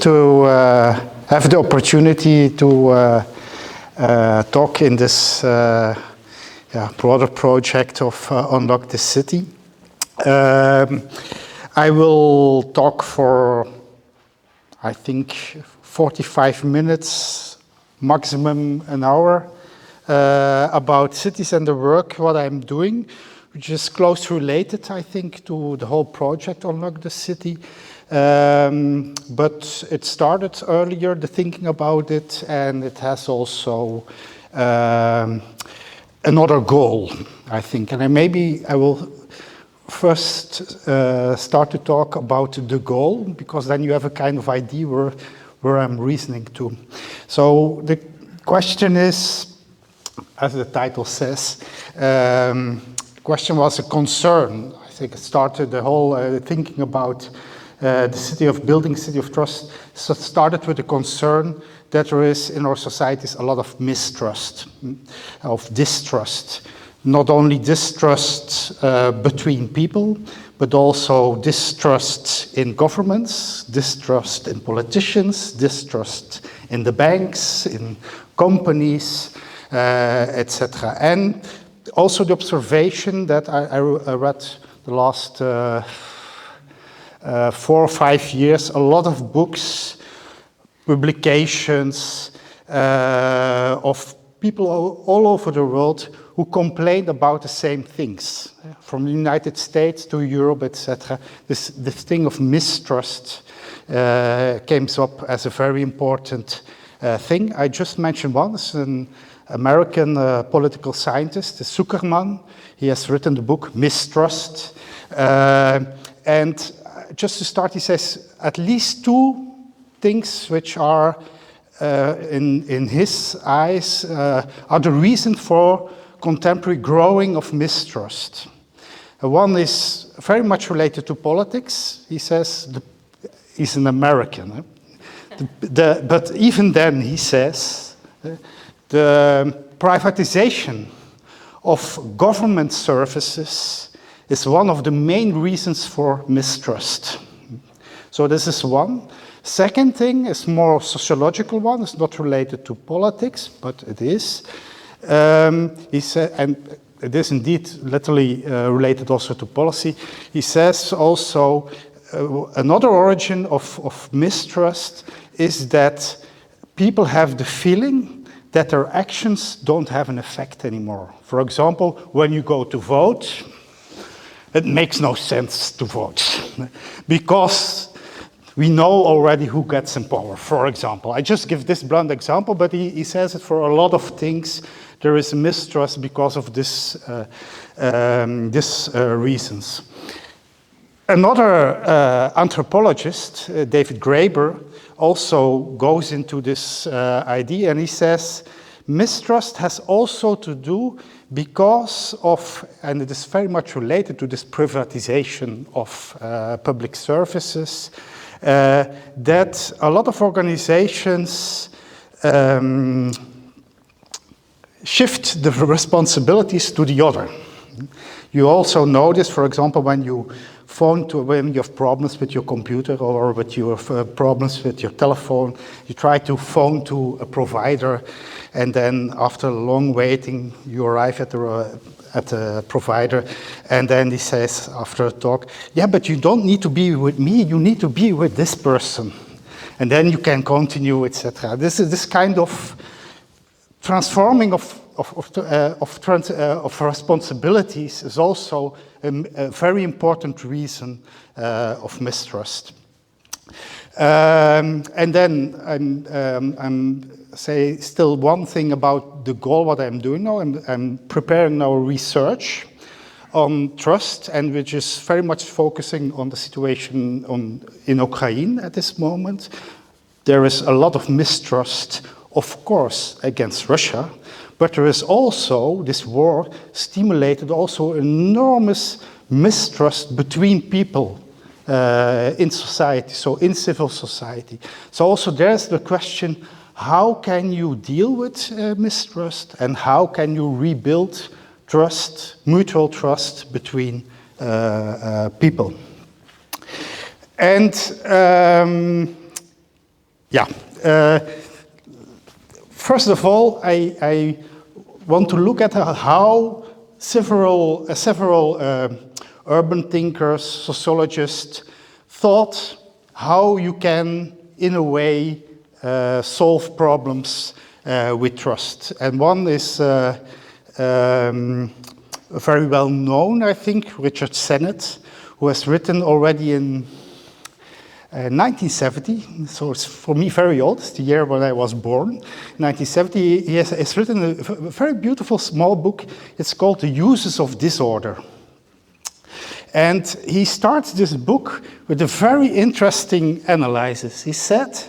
to have the opportunity to talk in this broader project of Unlock the City. I will talk for, I think, 45 minutes, maximum an hour, about cities and the work, what I'm doing, which is closely related, I think, to the whole project Unlock the City. But it started earlier, the thinking about it, and it has also another goal, I think. And maybe I will first start to talk about the goal, because then you have a kind of idea where I'm reasoning to. So the question is, as the title says, the question was a concern. I think it started the whole thinking about the city of building, city of trust. So it started with a concern that there is in our societies a lot of mistrust, of distrust. Not only distrust between people, but also distrust in governments, distrust in politicians, distrust in the banks, in companies, etc. And also the observation that I read the last 4 or 5 years, a lot of books, publications of people all over the world who complain about the same things, from the United States to Europe, etc. This thing of mistrust came up as a very important thing. I just mentioned one. It's an American political scientist, Zuckerman. He has written the book Mistrust. And just to start, he says at least 2 things which are, in his eyes, are the reason for contemporary growing of mistrust. One is very much related to politics. He says he's an American. But even then, he says, the privatization of government services is one of the main reasons for mistrust. So this is one. Second thing is more sociological one. It's not related to politics, but it is. He said, and it is indeed literally related also to policy. He says also another origin of mistrust is that people have the feeling that their actions don't have an effect anymore. For example, when you go to vote, it makes no sense to vote because we know already who gets in power, for example. I just give this blunt example, but he says it for a lot of things. There is mistrust because of this reasons. Another anthropologist, David Graeber, also goes into this idea, and he says mistrust has also to do because of, and it is very much related to this privatization of public services, that a lot of organizations shift the responsibilities to the other. You also notice, for example, when you have problems with your computer or with your problems with your telephone, you try to phone to a provider, and then after long waiting, you arrive at the provider, and then he says after a talk, yeah, but you don't need to be with me, you need to be with this person. And then you can continue, etc. This kind of transforming of responsibilities is also a very important reason of mistrust. And then I'm say still one thing about the goal, what I'm doing now. I'm preparing now research on trust, and which is very much focusing on the situation in Ukraine at this moment. There is a lot of mistrust, of course, against Russia, but there is also, this war stimulated also enormous mistrust between people in society, so in civil society. So also there's the question, how can you deal with mistrust, and how can you rebuild trust, mutual trust between people? And Yeah. First of all, I want to look at how several urban thinkers, sociologists, thought how you can, in a way, solve problems with trust. And one is very well known, I think, Richard Sennett, who has written already in 1970, so it's for me very old, it's the year when I was born. 1970, he has written a very beautiful small book. It's called The Uses of Disorder. And he starts this book with a very interesting analysis. He said,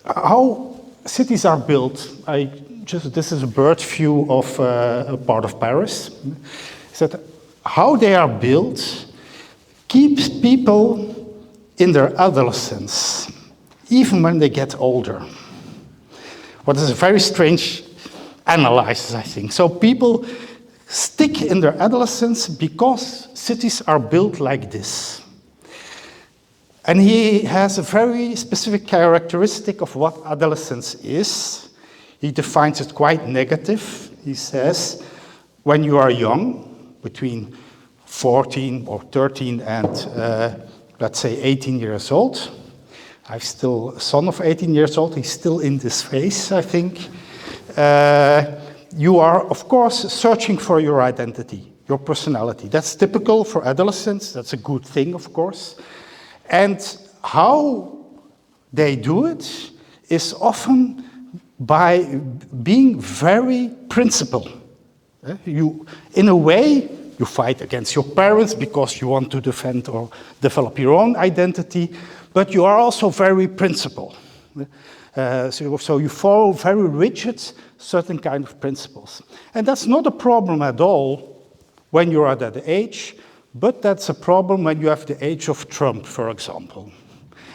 how cities are built. This is a bird view of a part of Paris. He said, how they are built keeps people in their adolescence, even when they get older. What is a very strange analysis, I think. So people stick in their adolescence because cities are built like this. And he has a very specific characteristic of what adolescence is. He defines it quite negative. He says, when you are young, between 14 or 13 and let's say 18 years old. I'm still a son of 18 years old. He's still in this phase, I think. You are, of course, searching for your identity, your personality. That's typical for adolescents. That's a good thing, of course. And how they do it is often by being very principled. In a way, you fight against your parents because you want to defend or develop your own identity, but you are also very principled. So you follow very rigid, certain kind of principles. And that's not a problem at all when you're at that age, but that's a problem when you have the age of Trump, for example.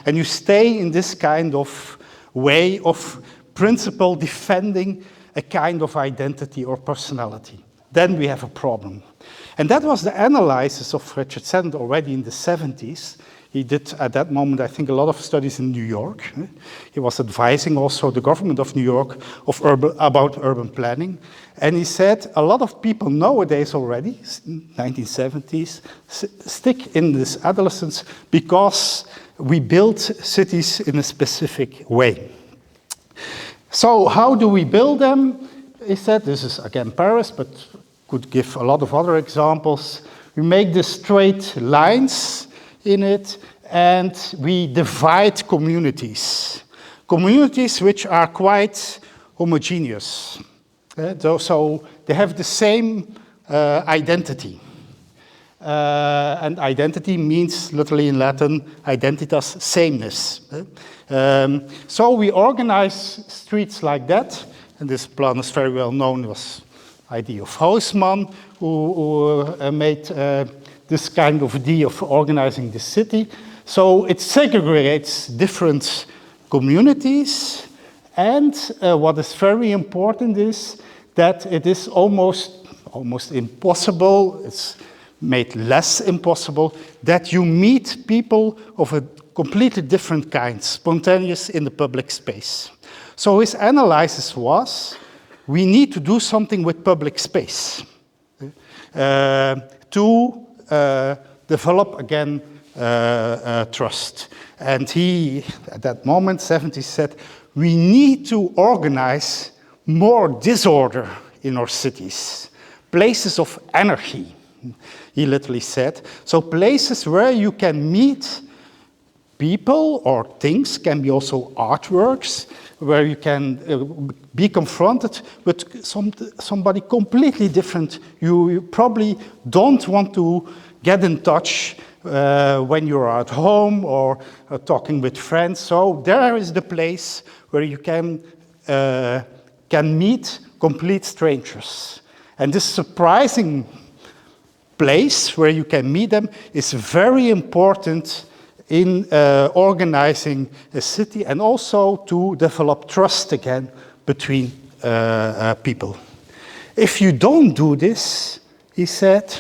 And you stay in this kind of way of principle defending a kind of identity or personality. Then we have a problem. And that was the analysis of Richard Sennett already in the 70s. He did, at that moment, I think, a lot of studies in New York. He was advising also the government of New York about urban planning. And he said, a lot of people nowadays already, 1970s, stick in this adolescence because we build cities in a specific way. So how do we build them? He said, this is again Paris, but could give a lot of other examples. We make the straight lines in it, and we divide communities. Communities which are quite homogeneous. So they have the same identity. And identity means, literally in Latin, identitas, sameness. So we organize streets like that, and this plan is very well known, was idea of Haussmann, who made this kind of idea of organizing the city. So it segregates different communities, and what is very important is that it is almost impossible, it's made less impossible, that you meet people of a completely different kind, spontaneous in the public space. So his analysis was, we need to do something with public space to develop again trust. And he, at that moment, 70s, said, we need to organize more disorder in our cities, places of anarchy, he literally said. So places where you can meet people or things, can be also artworks, where you can be confronted with somebody completely different. You probably don't want to get in touch when you're at home or talking with friends. So there is the place where you can meet complete strangers. And this surprising place where you can meet them is very important in organizing a city and also to develop trust again between people. If you don't do this, he said,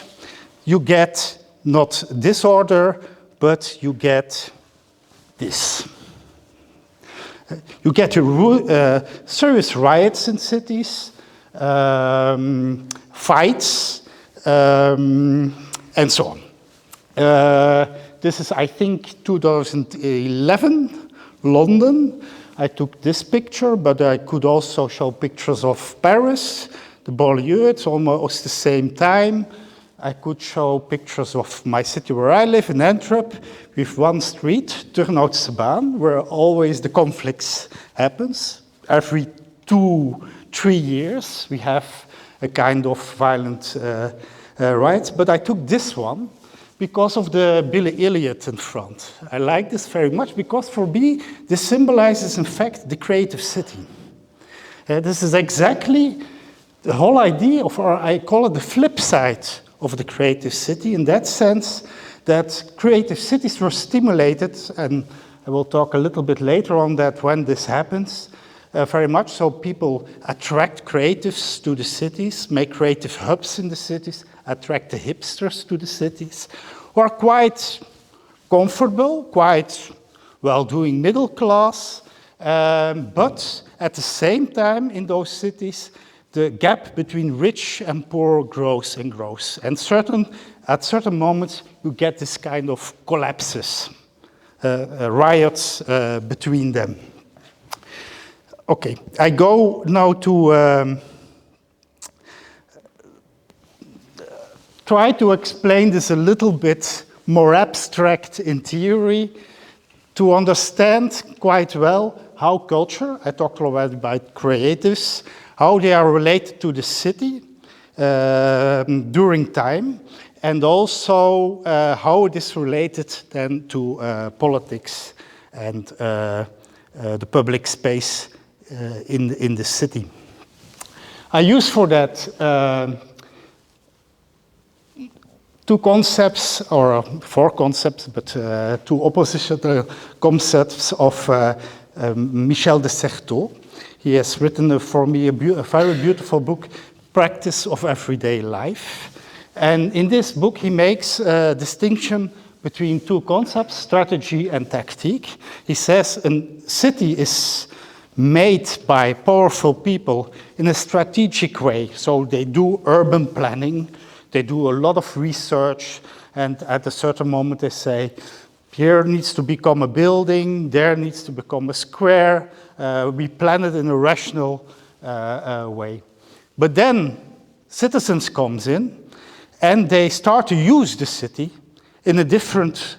you get not disorder, but you get this. You get serious riots in cities, fights, and so on. This is, I think, 2011, London. I took this picture, but I could also show pictures of Paris, the banlieue, it's almost the same time. I could show pictures of my city where I live, in Antwerp, with one street, Turnhoutsebaan, where always the conflicts happens. Every 2-3 years, we have a kind of violent riots. But I took this one because of the Billy Elliot in front. I like this very much because for me, this symbolizes, in fact, the creative city. This is exactly the whole idea of, or I call it the flip side of the creative city, in that sense that creative cities were stimulated, and I will talk a little bit later on that when this happens, very much so people attract creatives to the cities, make creative hubs in the cities, attract the hipsters to the cities, who are quite comfortable, quite well-doing middle class, but at the same time in those cities, the gap between rich and poor grows and grows. And at certain moments, you get this kind of collapses, riots between them. Okay, I go now to try to explain this a little bit more abstract in theory to understand quite well how culture, I talked already about creatives, how they are related to the city during time, and also how it is related then to politics and the public space in the city. I use for that two concepts, or four concepts, but two oppositional concepts of Michel de Certeau. He has written for me a very beautiful book, Practice of Everyday Life. And in this book, he makes a distinction between two concepts, strategy and tactique. He says a city is made by powerful people in a strategic way. So they do urban planning, they do a lot of research, and at a certain moment they say, here needs to become a building, there needs to become a square. We plan it in a rational way. But then citizens comes in and they start to use the city in a different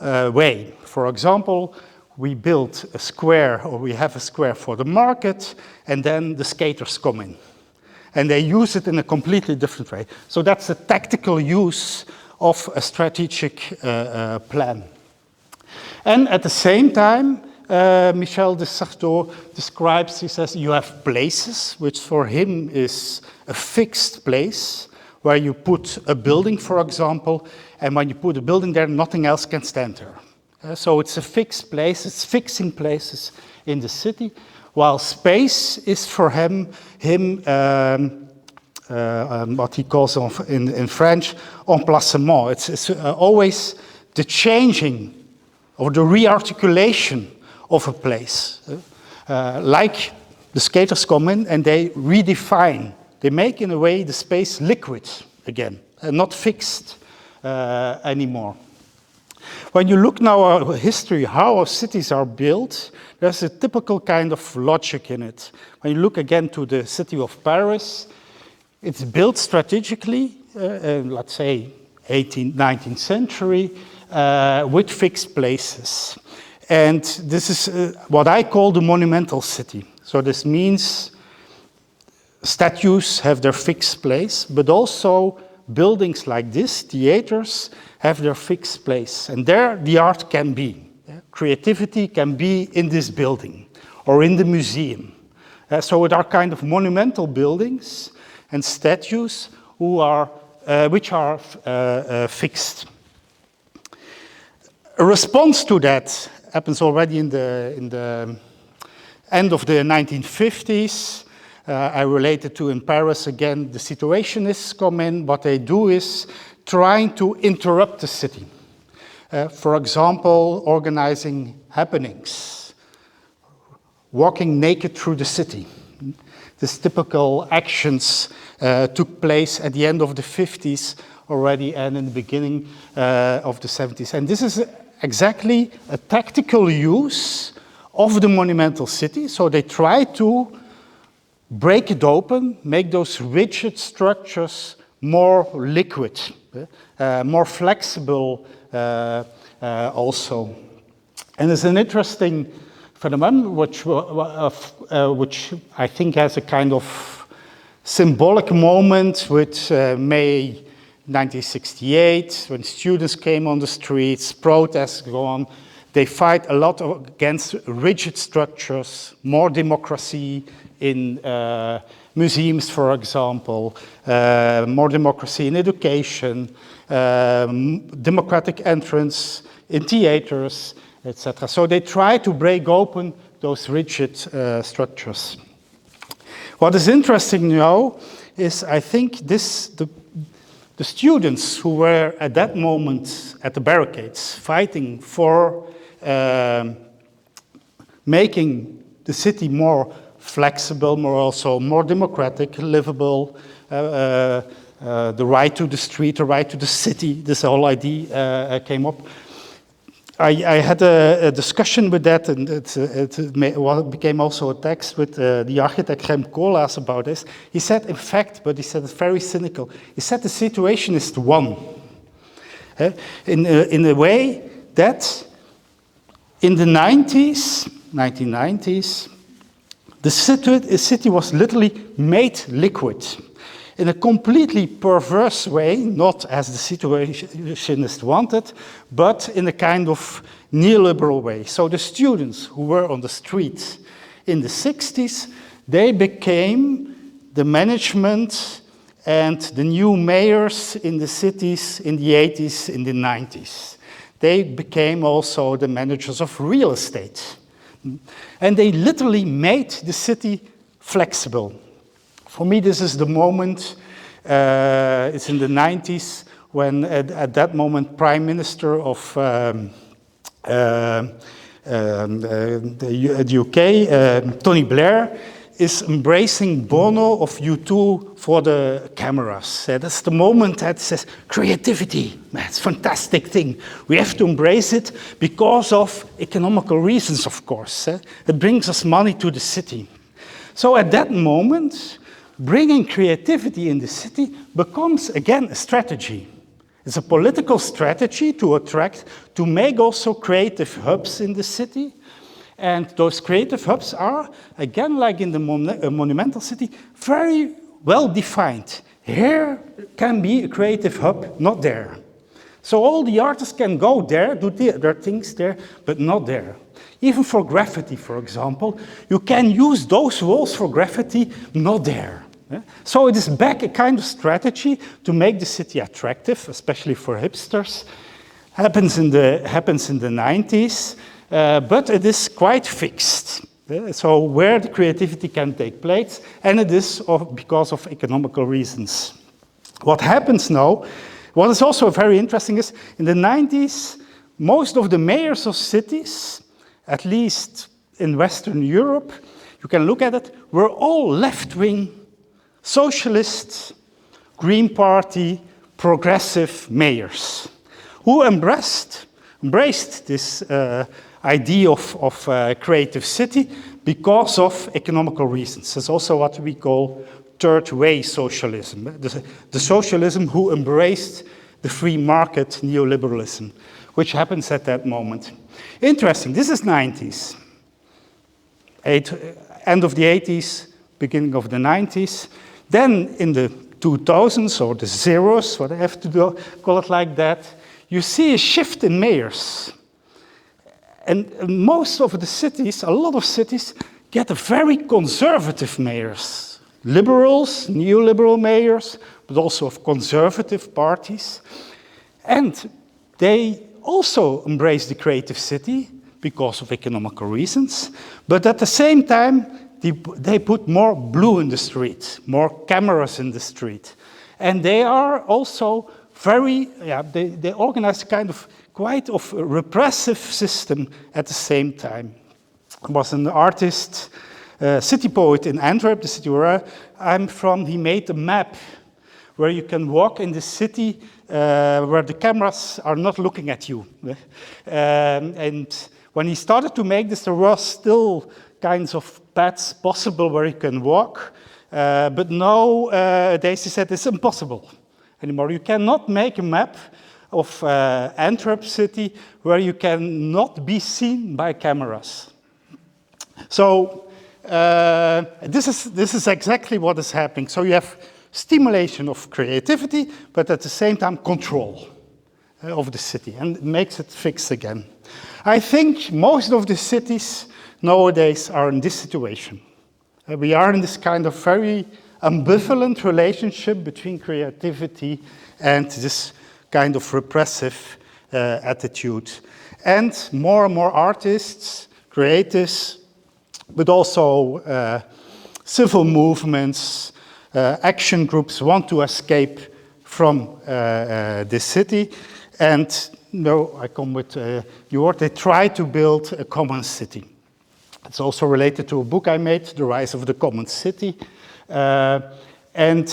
way. For example, we build a square, or we have a square for the market, and then the skaters come in. And they use it in a completely different way. So that's a tactical use of a strategic plan. And at the same time, Michel de Certeau describes, he says, you have places, which for him is a fixed place, where you put a building, for example, and when you put a building there, nothing else can stand there. So it's a fixed place, it's fixing places in the city, while space is for him what he calls in French, emplacement. It's always the changing or the rearticulation of a place. Like the skaters come in and they redefine, they make in a way the space liquid again, and not fixed anymore. When you look now at our history, how our cities are built, there's a typical kind of logic in it. When you look again to the city of Paris, it's built strategically, let's say 18th, 19th century, with fixed places. And this is what I call the monumental city. So this means statues have their fixed place, but also buildings like this, theaters, have their fixed place. And there the art can be. Creativity can be in this building or in the museum. So it are kind of monumental buildings and statues which are fixed. A response to that happens already in the end of the 1950s. I related to in Paris again, the Situationists come in. What they do is trying to interrupt the city. For example, organizing happenings, walking naked through the city. These typical actions took place at the end of the 50s already and in the beginning of the 70s. And this is exactly a tactical use of the monumental city. So they try to break it open, make those rigid structures more liquid, more flexible also. And it's an interesting phenomenon which I think has a kind of symbolic moment with May 1968, when students came on the streets, protests go on. They fight a lot against rigid structures, more democracy in museums, for example, more democracy in education, democratic entrance in theaters, etc. So they try to break open those rigid structures. What is interesting now is, I think, the students who were at that moment at the barricades fighting for making the city more flexible, more democratic, livable, the right to the street, the right to the city, this whole idea came up. I had a discussion with that, and it became also a text with the architect Rem Koolhaas about this. He said, in fact, but he said it's very cynical, he said the situation is one. In a way that in the 1990s, the city was literally made liquid in a completely perverse way, not as the situationists wanted, but in a kind of neoliberal way. So the students who were on the street in the 60s, they became the management and the new mayors in the cities in the 80s, in the 90s. They became also the managers of real estate. And they literally made the city flexible. For me, this is the moment, it's in the 90s, when at that moment, Prime Minister of the UK, Tony Blair, is embracing Bono of U2 for the cameras. That's the moment that says, creativity, that's a fantastic thing. We have to embrace it because of economical reasons, of course. It brings us money to the city. So at that moment, bringing creativity in the city becomes, again, a strategy. It's a political strategy to attract, to make also creative hubs in the city. And those creative hubs are, again, like in the monumental city, very well defined. Here can be a creative hub, not there. So all the artists can go there, do their things there, but not there. Even for graffiti, for example, you can use those walls for graffiti, not there. So it is back a kind of strategy to make the city attractive, especially for hipsters. Happens in the 90s, but it is quite fixed. So where the creativity can take place, and it is because of economical reasons. What happens now, what is also very interesting is, in the 90s, most of the mayors of cities, at least in Western Europe, you can look at it, were all left-wing, socialist, Green Party, progressive mayors who embraced this idea of creative city because of economical reasons. It's also what we call third-way socialism, the socialism who embraced the free market neoliberalism, which happens at that moment. Interesting, this is 90s. End of the 80s, beginning of the 90s. Then in the 2000s, or the zeros, what I have to call it like that, you see a shift in mayors. And most of the cities, a lot of cities, get a very conservative mayors. Liberals, neoliberal mayors, but also of conservative parties. And they also embrace the creative city because of economical reasons. But at the same time, they put more blue in the street, more cameras in the street. And they are also very, they organize kind of quite of a repressive system at the same time. was an artist, city poet in Antwerp, the city where I'm from. He made a map where you can walk in the city where the cameras are not looking at you. And when he started to make this, there were still kinds of paths possible where you can walk. But nowadays he said it's impossible anymore. You cannot make a map of Antwerp city where you cannot be seen by cameras. So this is exactly what is happening. So you have stimulation of creativity, but at the same time control of the city, and it makes it fixed again. I think most of the cities nowadays are in this situation. We are in this kind of very ambivalent relationship between creativity and this kind of repressive attitude. And more artists, creatives, but also civil movements, action groups want to escape from the city. And I come with Jort, they try to build a common city. It's also related to a book I made, The Rise of the Common City. And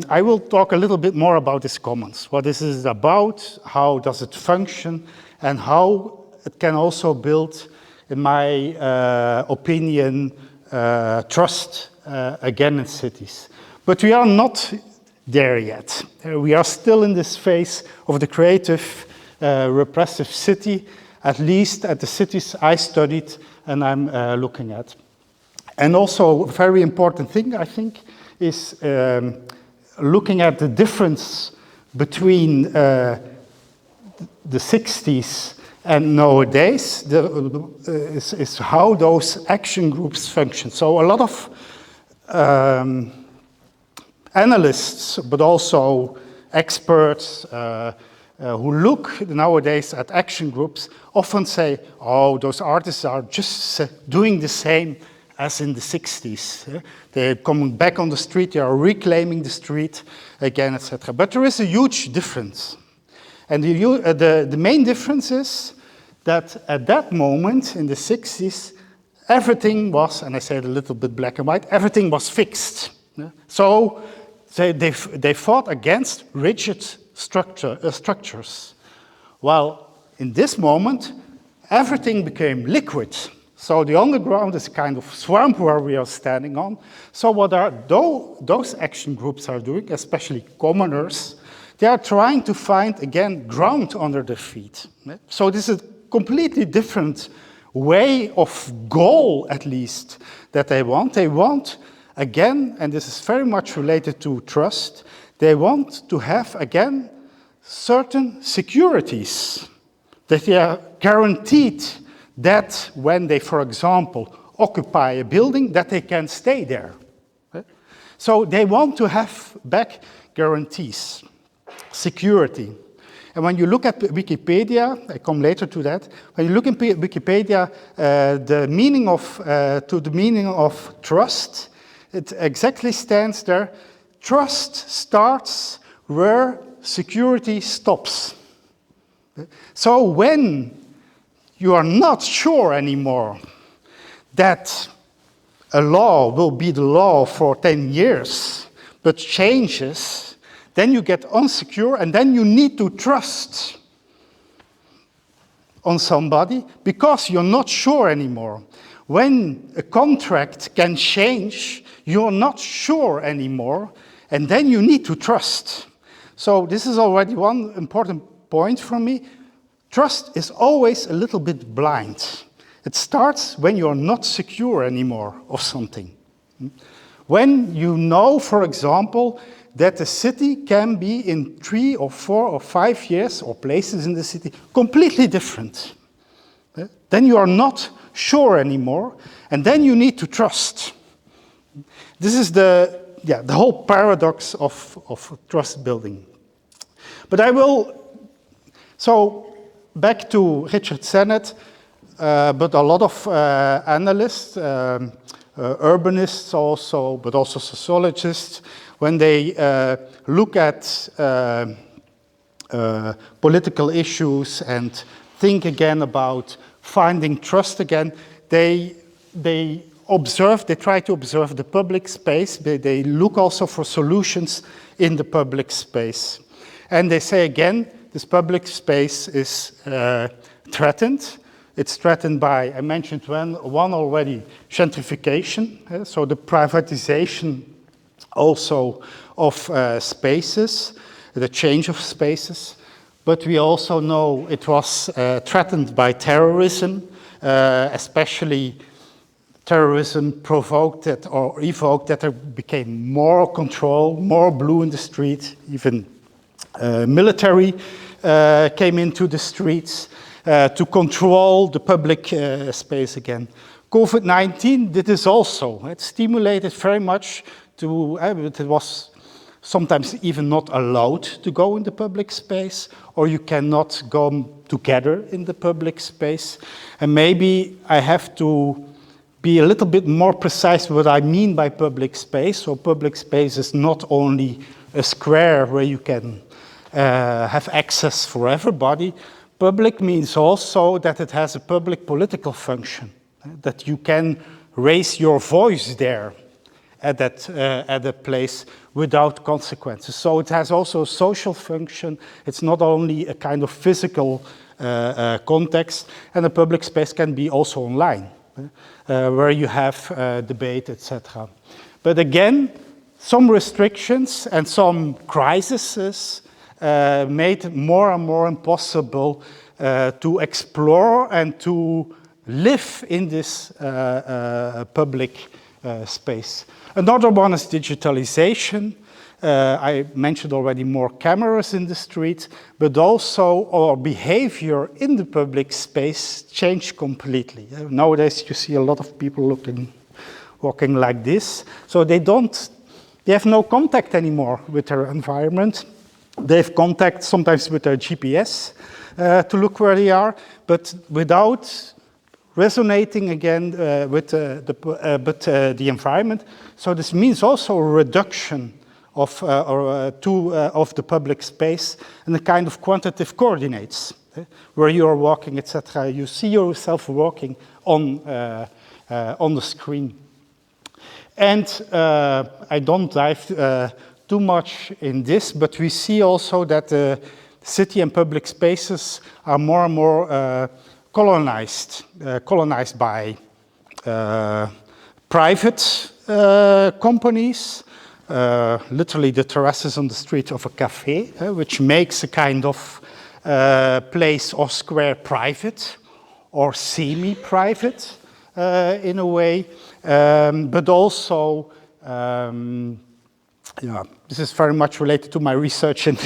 I will talk a little bit more about this commons. What this is about, how does it function, and how it can also build, in my opinion, trust again in cities. But we are not there yet. We are still in this phase of the creative, repressive city, at least at the cities I studied and I'm looking at. And also a very important thing, I think, is looking at the difference between the 60s and nowadays, is how those action groups function. So a lot of analysts, but also experts who look nowadays at action groups often say, oh, those artists are just doing the same as in the 60s. They're coming back on the street, they are reclaiming the street again, etc. But there is a huge difference. And the main difference is that at that moment, in the 60s, everything was, and I say it a little bit black and white, everything was fixed. So they fought against rigid structures. While in this moment, everything became liquid. So the underground is a kind of swamp where we are standing on. So what are those action groups are doing, especially commoners, they are trying to find, again, ground under their feet. So this is a completely different way of goal, at least, that they want. They want, again, and this is very much related to trust, they want to have, again, certain securities, that they are guaranteed that when they, for example, occupy a building, that they can stay there. So they want to have back guarantees, security. And when you look at Wikipedia, I come later to that, when you look in Wikipedia, the meaning of trust, it exactly stands there. Trust starts where security stops. So when you are not sure anymore that a law will be the law for 10 years, but changes, then you get unsecure, and then you need to trust on somebody because you're not sure anymore. When a contract can change, you're not sure anymore, and then you need to trust. So this is already one important point for me. Trust is always a little bit blind. It starts when you're not secure anymore of something. When you know, for example, that a city can be in 3 or 4 or 5 years, or places in the city, completely different. Then you are not sure anymore, and then you need to trust. This is the whole paradox of trust building. But so back to Richard Sennett, but a lot of analysts, urbanists also, but also sociologists, when they look at political issues and think again about finding trust again, they try to observe the public space, they look also for solutions in the public space. And they say again, this public space is threatened. It's threatened by, I mentioned one already, gentrification, so the privatization also of spaces, the change of spaces. But we also know it was threatened by terrorism, especially terrorism provoked it or evoked that there became more control, more blue in the street, even military came into the streets to control the public space again. COVID-19 did this also. It stimulated very much to, it was sometimes even not allowed to go in the public space, or you cannot go together in the public space. And maybe I have to be a little bit more precise what I mean by public space. So public space is not only a square where you can have access for everybody. Public means also that it has a public political function, that you can raise your voice there at that place without consequences. So it has also a social function. It's not only a kind of physical context, and the public space can be also online, where you have debate, etc. But again, some restrictions and some crises made it more and more impossible to explore and to live in this public space. Another one is digitalization. I mentioned already more cameras in the street, but also our behavior in the public space changed completely. Nowadays you see a lot of people walking like this, so they have no contact anymore with their environment. They have contact sometimes with their GPS to look where they are, but without resonating again with the environment. So this means also a reduction of the public space and a kind of quantitative coordinates, where you are walking, etc. You see yourself walking on the screen. And I don't dive too much in this, but we see also that the city and public spaces are more and more colonized by private companies, literally the terraces on the street of a cafe, which makes a kind of place or square private or semi-private in a way, but also this is very much related to my research in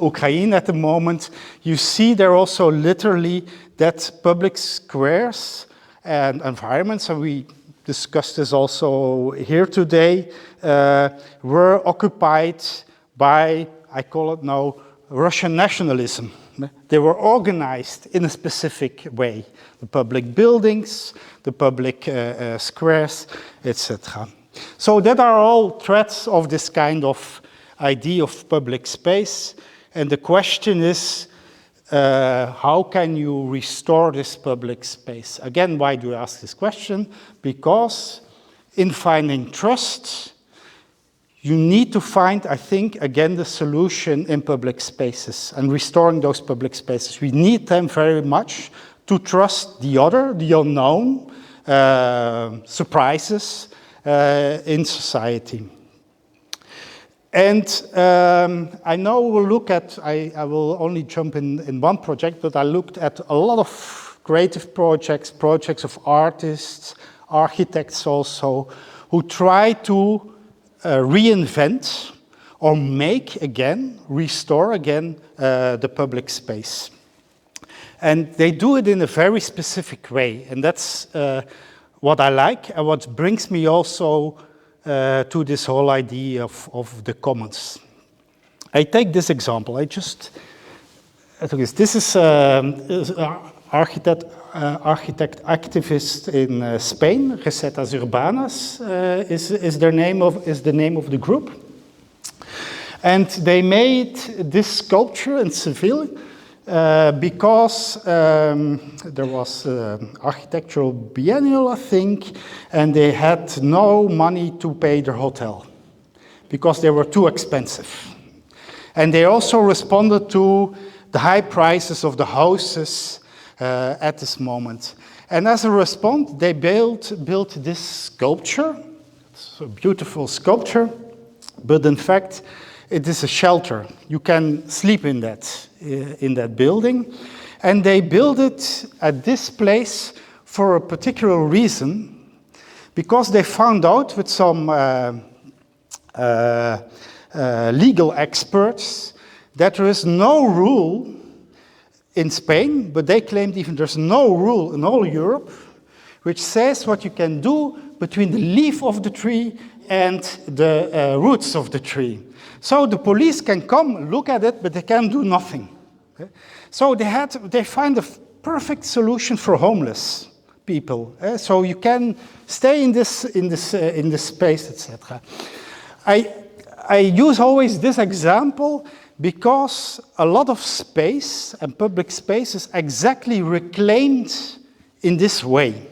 Ukraine at the moment. You see there also literally that public squares and environments, and we discussed this also here today, were occupied by, I call it now, Russian nationalism. They were organized in a specific way. The public buildings, the public squares, etc. So that are all threats of this kind of idea of public space. And the question is, how can you restore this public space? Again, why do I ask this question? Because in finding trust, you need to find, I think, again, the solution in public spaces and restoring those public spaces. We need them very much to trust the other, the unknown, surprises, in society. And I now will look at, I will only jump in one project, but I looked at a lot of creative projects of artists, architects also, who try to reinvent or make again, restore again the public space. And they do it in a very specific way, and that's what I like, and what brings me also to this whole idea of the commons. I take this example. This is architect activist in Spain. Recetas Urbanas is the name of the group, and they made this sculpture in Seville because there was architectural biennial, I think, and they had no money to pay their hotel because they were too expensive. And they also responded to the high prices of the houses at this moment. And as a response, they built this sculpture. It's a beautiful sculpture, but in fact, it is a shelter. You can sleep in that building. And they built it at this place for a particular reason, because they found out with some legal experts that there is no rule in Spain, but they claimed even there's no rule in all Europe which says what you can do between the leaf of the tree and the roots of the tree. So the police can come, look at it, but they can do nothing. Okay? So they find a perfect solution for homeless people. So you can stay in this space, etc. I use always this example because a lot of space and public space is exactly reclaimed in this way.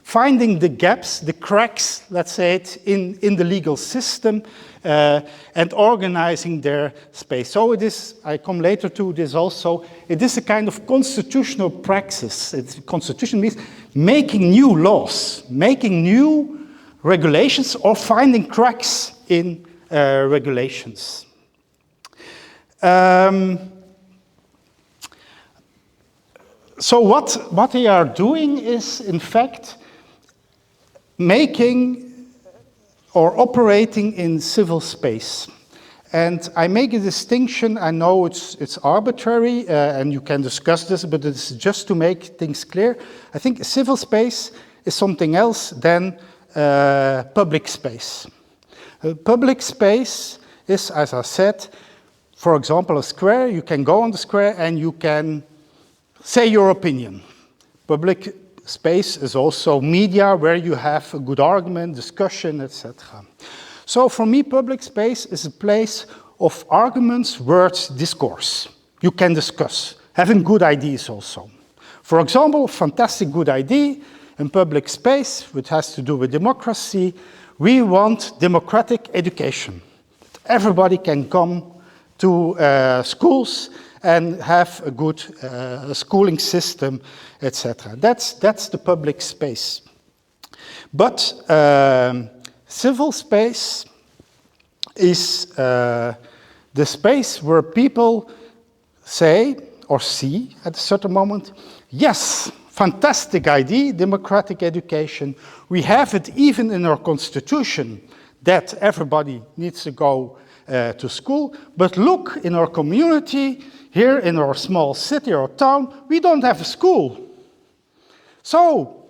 Finding the gaps, the cracks, let's say it, in the legal system and organizing their space. So it is, I come later to this also, it is a kind of constitutional praxis. Constitution means making new laws, making new regulations or finding cracks in regulations. So what they are doing is, in fact, making or operating in civil space. And I make a distinction, I know it's arbitrary, and you can discuss this, but it's just to make things clear. I think civil space is something else than public space. Public space is, as I said, for example, a square. You can go on the square and you can say your opinion. Public space is also media where you have a good argument, discussion, etc. So for me, public space is a place of arguments, words, discourse. You can discuss, having good ideas also. For example, a fantastic good idea in public space, which has to do with democracy. We want democratic education. Everybody can come to schools and have a good schooling system, etc. That's the public space. But civil space is the space where people say or see at a certain moment, yes, fantastic idea, democratic education. We have it even in our constitution that everybody needs to go to school. But look, in our community, here in our small city or town, we don't have a school. So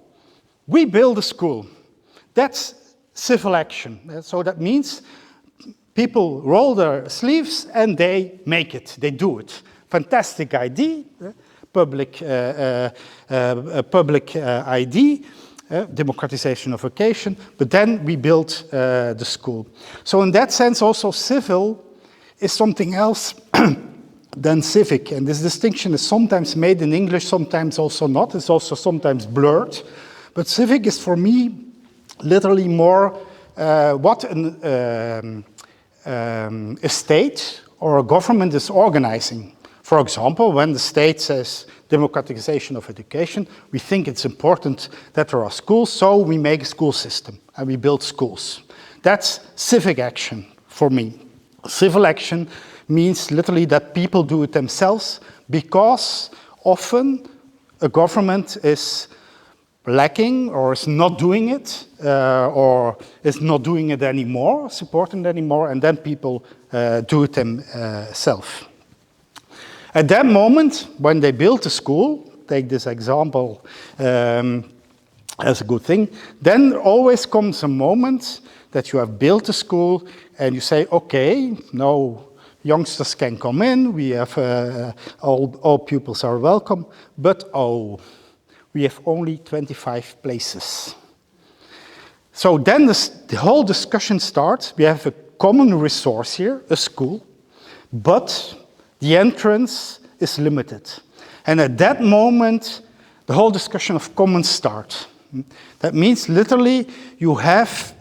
we build a school. That's civil action. So that means people roll their sleeves and they make it, they do it. Fantastic idea, public ID, democratization of education, but then we built the school. So in that sense also civil is something else than civic, and this distinction is sometimes made in English, sometimes also not, it's also sometimes blurred, but civic is for me literally more what a state or a government is organizing. For example, when the state says democratization of education, we think it's important that there are schools, so we make a school system and we build schools. That's civic action for me. Civil action means literally that people do it themselves because often a government is lacking or is not doing it or is not doing it anymore, supporting it anymore, and then people do it themselves. At that moment, when they build a school, take this example as a good thing, then always comes a moment that you have built a school and you say, okay, now youngsters can come in, we have all pupils are welcome, but oh, we have only 25 places. So then the whole discussion starts. We have a common resource here, a school, but the entrance is limited. And at that moment, the whole discussion of commons starts. That means literally you have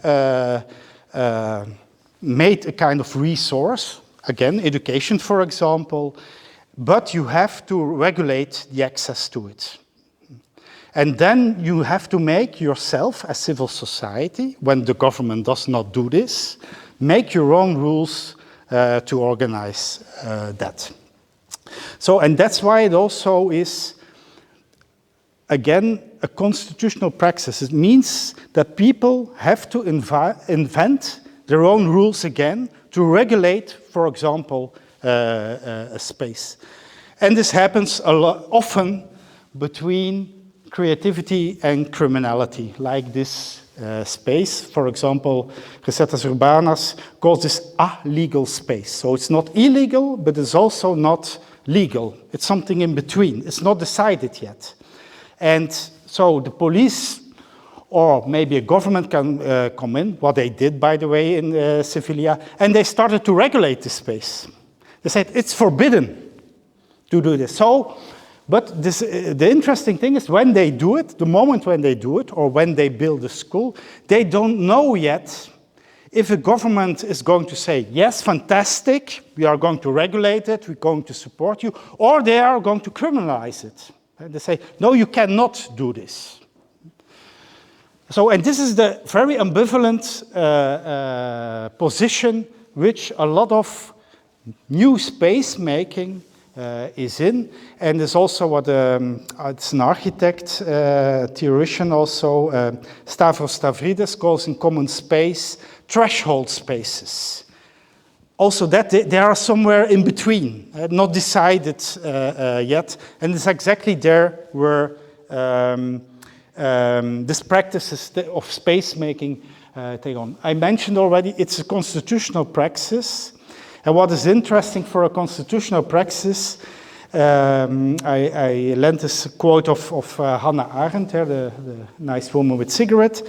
made a kind of resource, again, education, for example, but you have to regulate the access to it. And then you have to make yourself, as civil society, when the government does not do this, make your own rules to organize that. So, and that's why it also is, again, a constitutional praxis. It means that people have to invent their own rules again to regulate, for example, a space. And this happens a lot, often between creativity and criminality, like this space. For example, Resetas Urbanas calls this a legal space. So it's not illegal, but it's also not legal. It's something in between. It's not decided yet. And so the police or maybe a government can come in, what they did, by the way, in Sevilla, and they started to regulate the space. They said it's forbidden to do this. So, but this, the interesting thing is when they do it, the moment when they do it, or when they build a school, they don't know yet if a government is going to say, yes, fantastic, we are going to regulate it, we're going to support you, or they are going to criminalize it. They say, no, you cannot do this. So, and this is the very ambivalent position which a lot of new space making is in, and is also what it's an architect, theoretician also, Stavros Stavridis calls in common space threshold spaces. Also that they are somewhere in between, not decided yet, and it's exactly there where this practice of space making take on. I mentioned already it's a constitutional praxis. And what is interesting for a constitutional praxis, I lent this quote of Hannah Arendt, the nice woman with cigarette.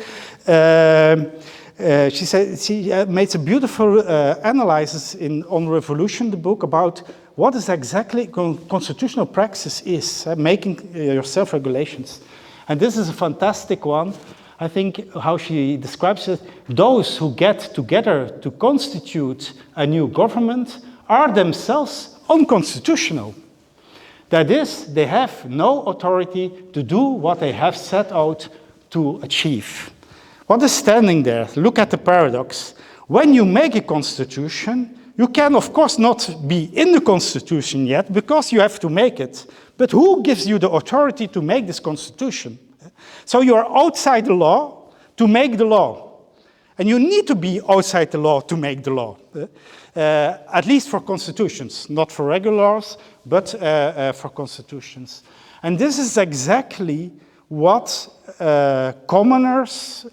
She said she made a beautiful analysis on Revolution, the book, about what is exactly constitutional praxis is, making yourself regulations. And this is a fantastic one. I think how she describes it, those who get together to constitute a new government are themselves unconstitutional. That is, they have no authority to do what they have set out to achieve. What is standing there? Look at the paradox. When you make a constitution, you can of course not be in the constitution yet because you have to make it. But who gives you the authority to make this constitution? So you are outside the law to make the law. And you need to be outside the law to make the law. At least for constitutions, not for regular laws, but for constitutions. And this is exactly what commoners,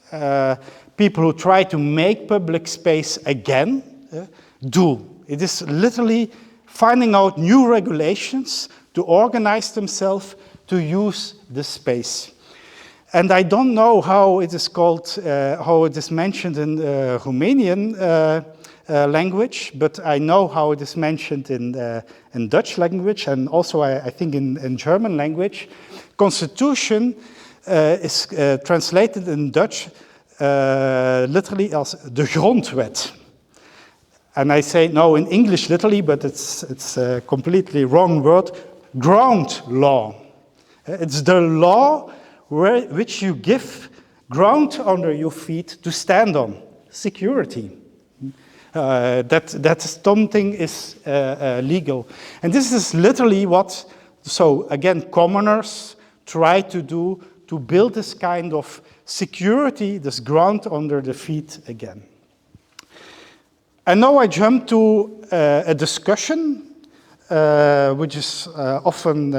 people who try to make public space again, do. It is literally finding out new regulations to organize themselves to use the space. And I don't know how it is called, how it is mentioned in Romanian language, but I know how it is mentioned in Dutch language, and also I think in German language. Constitution is translated in Dutch literally as de grondwet. And I say no in English literally, but it's a completely wrong word. Ground law. It's the law which you give ground under your feet to stand on. Security. That something is legal. And this is literally what, so again, commoners try to do to build this kind of security, this ground under the feet again. And now I jump to a discussion which is often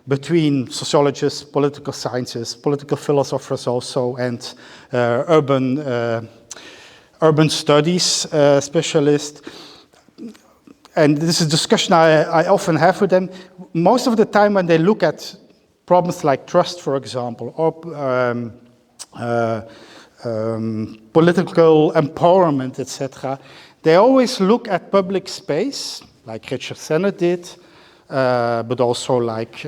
between sociologists, political scientists, political philosophers also, and urban studies specialists. And this is a discussion I often have with them. Most of the time when they look at problems like trust, for example, or political empowerment, etc., they always look at public space, like Richard Sennett did, but also like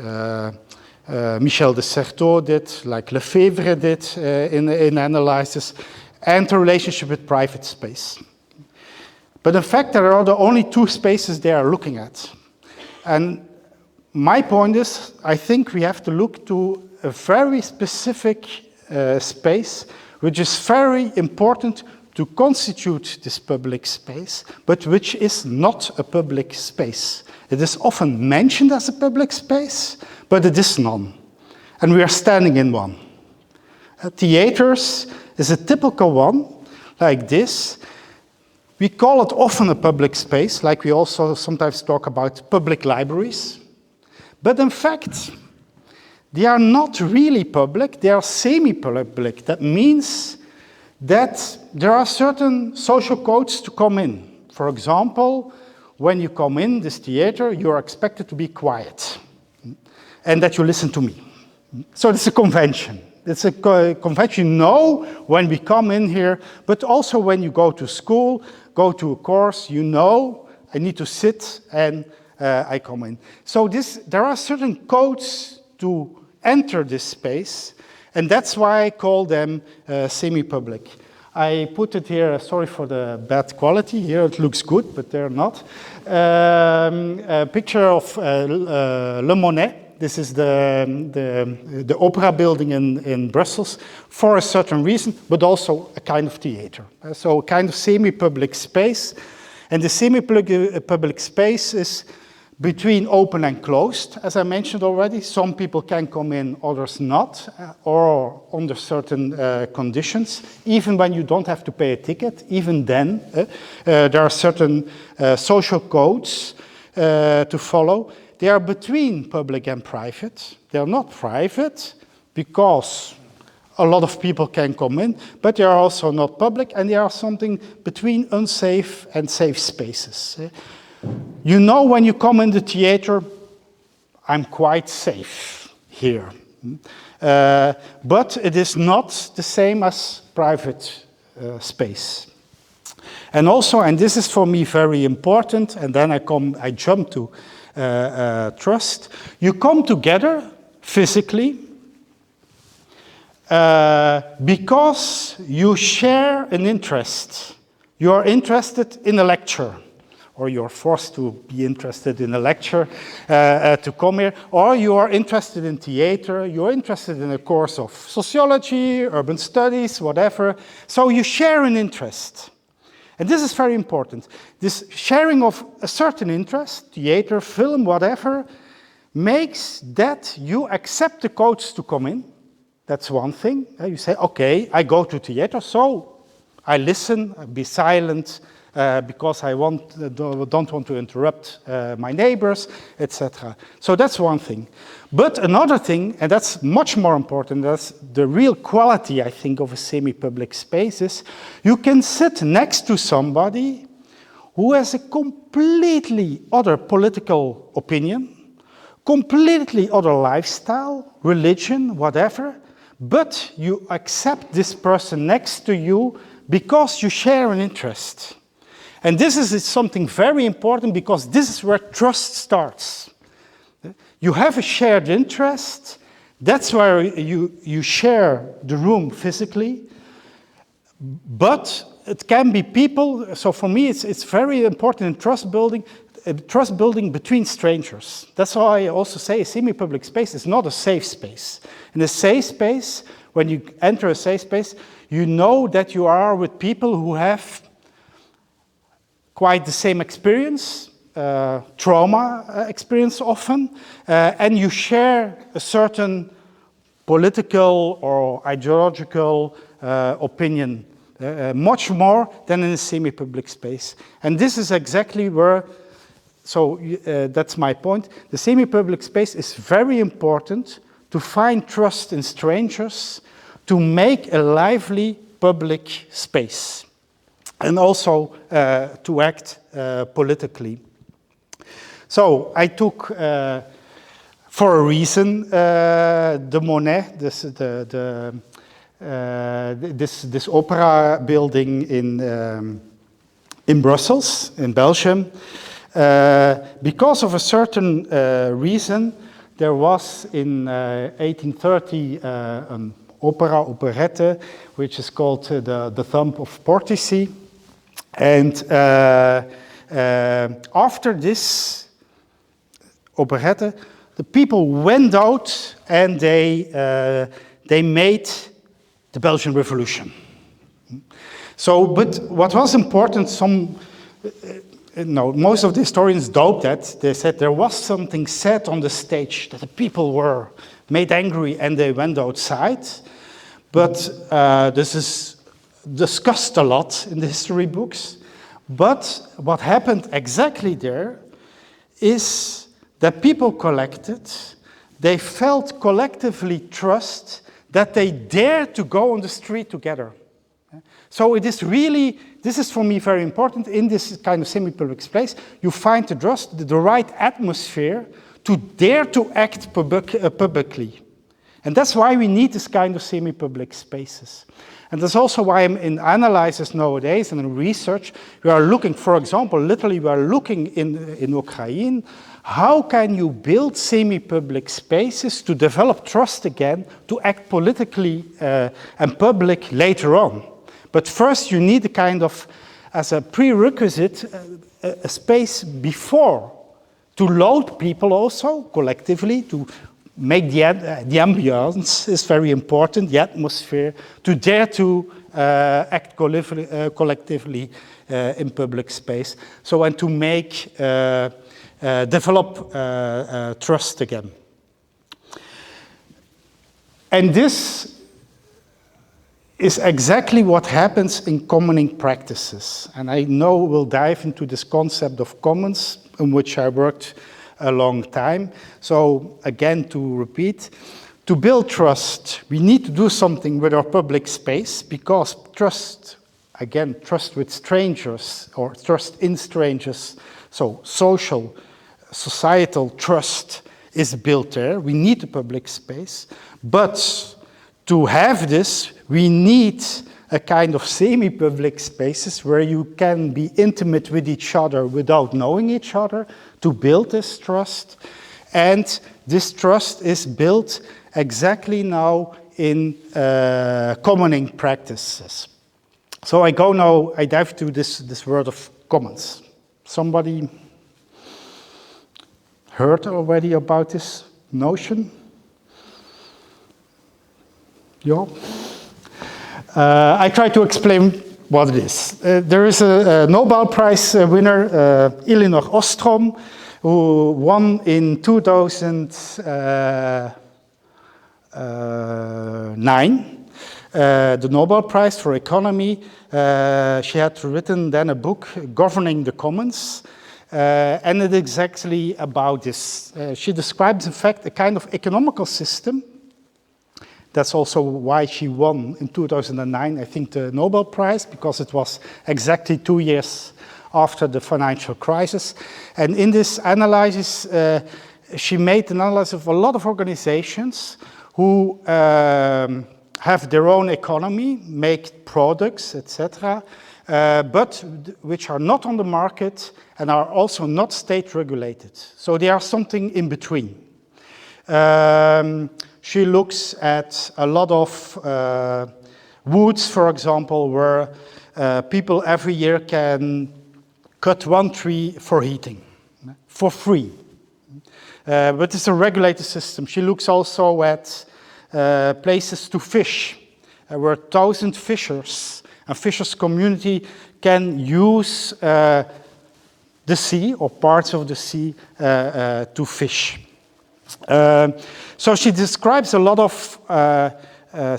Michel de Certeau did, like Lefebvre did in analysis, and the relationship with private space. But in fact, there are the only two spaces they are looking at. And my point is, I think we have to look to a very specific space, which is very important to constitute this public space, but which is not a public space. It is often mentioned as a public space, but it is none. And we are standing in one. Theaters is a typical one, like this. We call it often a public space, like we also sometimes talk about public libraries. But in fact, they are not really public, they are semi-public. That means that there are certain social codes to come in. For example, when you come in this theater, you are expected to be quiet and that you listen to me. So it's a convention. It's a convention, you know, when we come in here, but also when you go to school, go to a course, you know, I need to sit and I come in. So there are certain codes to enter this space, and that's why I call them semi-public. I put it here, sorry for the bad quality, here it looks good, but they're not. A picture of Le Monet. This is the opera building in Brussels for a certain reason, but also a kind of theater. So a kind of semi-public space. And the semi-public space is between open and closed, as I mentioned already. Some people can come in, others not, or under certain conditions. Even when you don't have to pay a ticket, even then, there are certain social codes to follow. They are between public and private. They are not private because a lot of people can come in, but they are also not public, and they are something between unsafe and safe spaces. You know, when you come in the theater, I'm quite safe here. But it is not the same as private space. And also, and this is for me very important, and then I jump to trust. You come together physically because you share an interest. You are interested in a lecture, or you're forced to be interested in a lecture to come here, or you are interested in theater, you're interested in a course of sociology, urban studies, whatever. So you share an interest. And this is very important. This sharing of a certain interest, theater, film, whatever, makes that you accept the codes to come in. That's one thing. You say, okay, I go to theater, so I listen, I be silent, because I don't want to interrupt my neighbors, etc. So that's one thing. But another thing, and that's much more important, that's the real quality, I think, of a semi-public space, is you can sit next to somebody who has a completely other political opinion, completely other lifestyle, religion, whatever, but you accept this person next to you because you share an interest. And this is something very important because this is where trust starts. You have a shared interest, that's where you share the room physically, but it can be people, so for me it's very important in trust building between strangers. That's why I also say a semi-public space is not a safe space. In a safe space, when you enter a safe space, you know that you are with people who have quite the same experience, trauma experience often, and you share a certain political or ideological opinion, much more than in a semi-public space. And this is exactly where, so that's my point, the semi-public space is very important to find trust in strangers, to make a lively public space, and also to act politically. So I took, for a reason, the Monet, this opera building in Brussels, in Belgium. Because of a certain reason, there was in 1830 an operette, which is called the Thumb of Portici. And after this operette, the people went out and they made the Belgian Revolution. So, but what was important, most of the historians doubt that. They said there was something said on the stage that the people were made angry and they went outside. But this is discussed a lot in the history books. But what happened exactly there is that people collected, they felt collectively trust that they dared to go on the street together. So it is really, this is for me very important, in this kind of semi-public space, you find the right atmosphere to dare to act publicly. And that's why we need this kind of semi-public spaces. And that's also why in analysis nowadays and in research, we are looking, for example, literally we are looking in Ukraine, how can you build semi-public spaces to develop trust again, to act politically and public later on. But first you need a kind of, as a prerequisite, a space before to load people also, collectively, to make the ambience is very important, the atmosphere, to dare to act collectively in public space. So, and to make, develop trust again. And this is exactly what happens in commoning practices. And I know we'll dive into this concept of commons, in which I worked a long time. So again, to repeat, to build trust, we need to do something with our public space, because trust, again, trust with strangers or trust in strangers, so social, societal trust is built there. We need a public space, but to have this, we need a kind of semi-public spaces where you can be intimate with each other without knowing each other, to build this trust. And this trust is built exactly now in commoning practices. So I dive to this word of commons. Somebody heard already about this notion? Yeah. I try to explain what it is. There is a Nobel Prize winner, Elinor Ostrom, who won in 2009 the Nobel Prize for Economy. She had written then a book, Governing the Commons, and it is exactly about this. She describes, in fact, a kind of economical system. That's also why she won in 2009, I think, the Nobel Prize, because it was exactly 2 years after the financial crisis. And in this analysis, she made an analysis of a lot of organizations who have their own economy, make products, etc., but which are not on the market and are also not state regulated. So they are something in between. She looks at a lot of woods, for example, where people every year can cut one tree for heating, for free. But it's a regulated system. She looks also at places to fish, where 1,000 fishers, a fishers community can use the sea or parts of the sea to fish. So she describes a lot of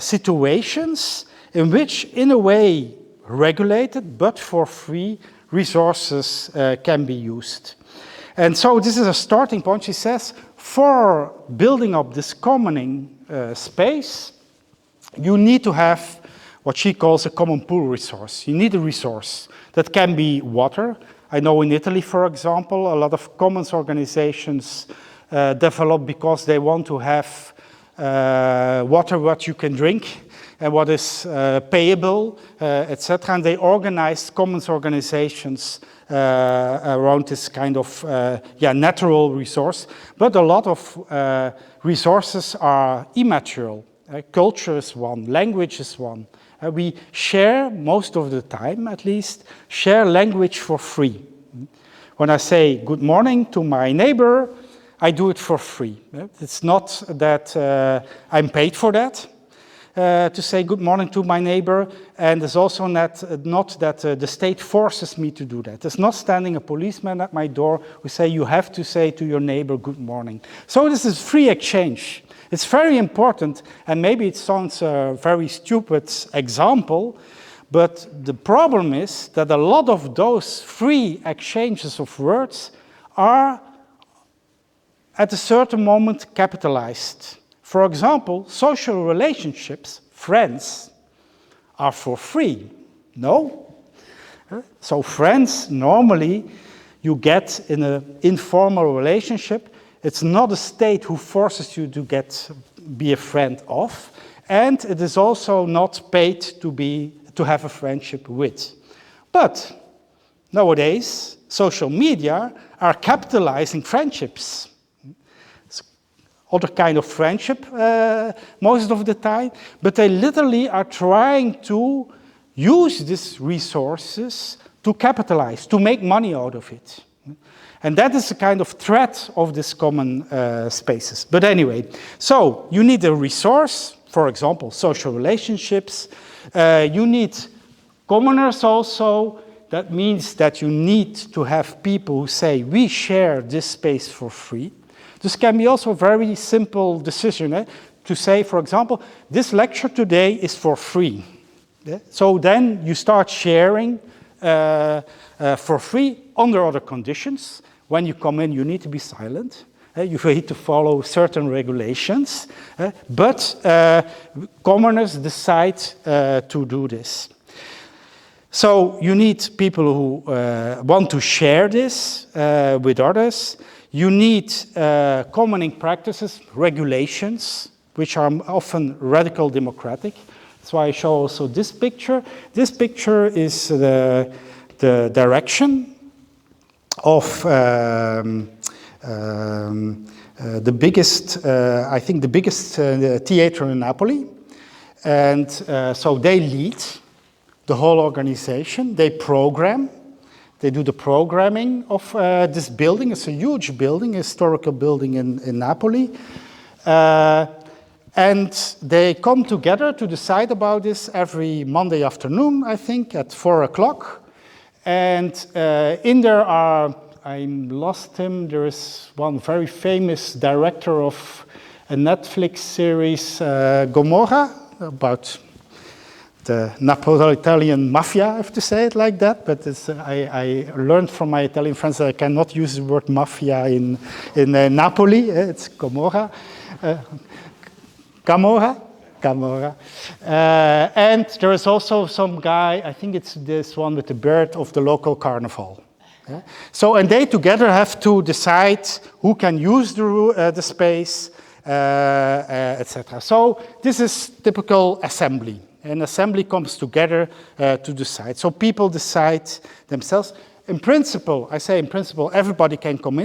situations in which, in a way, regulated but for free, resources can be used. And so this is a starting point. She says, for building up this commoning space, you need to have what she calls a common pool resource. You need a resource that can be water. I know in Italy, for example, a lot of commons organizations develop because they want to have water what you can drink. and what is payable, etc. And they organized commons organizations around this kind of natural resource. But a lot of resources are immaterial. Culture is one, language is one. We share, most of the time at least, share language for free. When I say good morning to my neighbor, I do it for free. It's not that I'm paid for that, to say good morning to my neighbor, and it's also not that the state forces me to do that. There's not standing a policeman at my door who say you have to say to your neighbor good morning. So this is free exchange. It's very important, and maybe it sounds a very stupid example, but the problem is that a lot of those free exchanges of words are at a certain moment capitalized. For example, social relationships, friends, are for free. No? So friends, normally you get in an informal relationship. It's not a state who forces you to be a friend of, and it is also not paid to have a friendship with. But nowadays, social media are capitalizing friendships. It's other kind of friendship most of the time, but they literally are trying to use these resources to capitalize, to make money out of it. And that is a kind of threat of these common spaces. But anyway, so you need a resource, for example, social relationships. You need commoners also. That means that you need to have people who say, we share this space for free. This can be also a very simple decision, to say, for example, this lecture today is for free. So then you start sharing for free under other conditions. When you come in, you need to be silent. You need to follow certain regulations. But commoners decide to do this. So you need people who want to share this with others. You need commoning practices, regulations, which are often radical democratic. That's why I show also this picture. This picture is the direction of the biggest, I think the biggest theater in Napoli. And so they lead the whole organization. They program. They do the programming of this building. It's a huge building, a historical building in Napoli. And they come together to decide about this every Monday afternoon, I think, at 4 o'clock. And in there are, I lost him, there is one very famous director of a Netflix series, Gomorrah, about the Napolitan mafia, I have to say it like that, but I learned from my Italian friends that I cannot use the word mafia in Napoli, it's Gomorrah. Camorra. And there is also some guy, I think it's this one with the bird of the local carnival. Yeah? So, and they together have to decide who can use the space, etc. So this is typical assembly. An assembly comes together to decide. So people decide themselves. In principle, I say in principle, everybody can come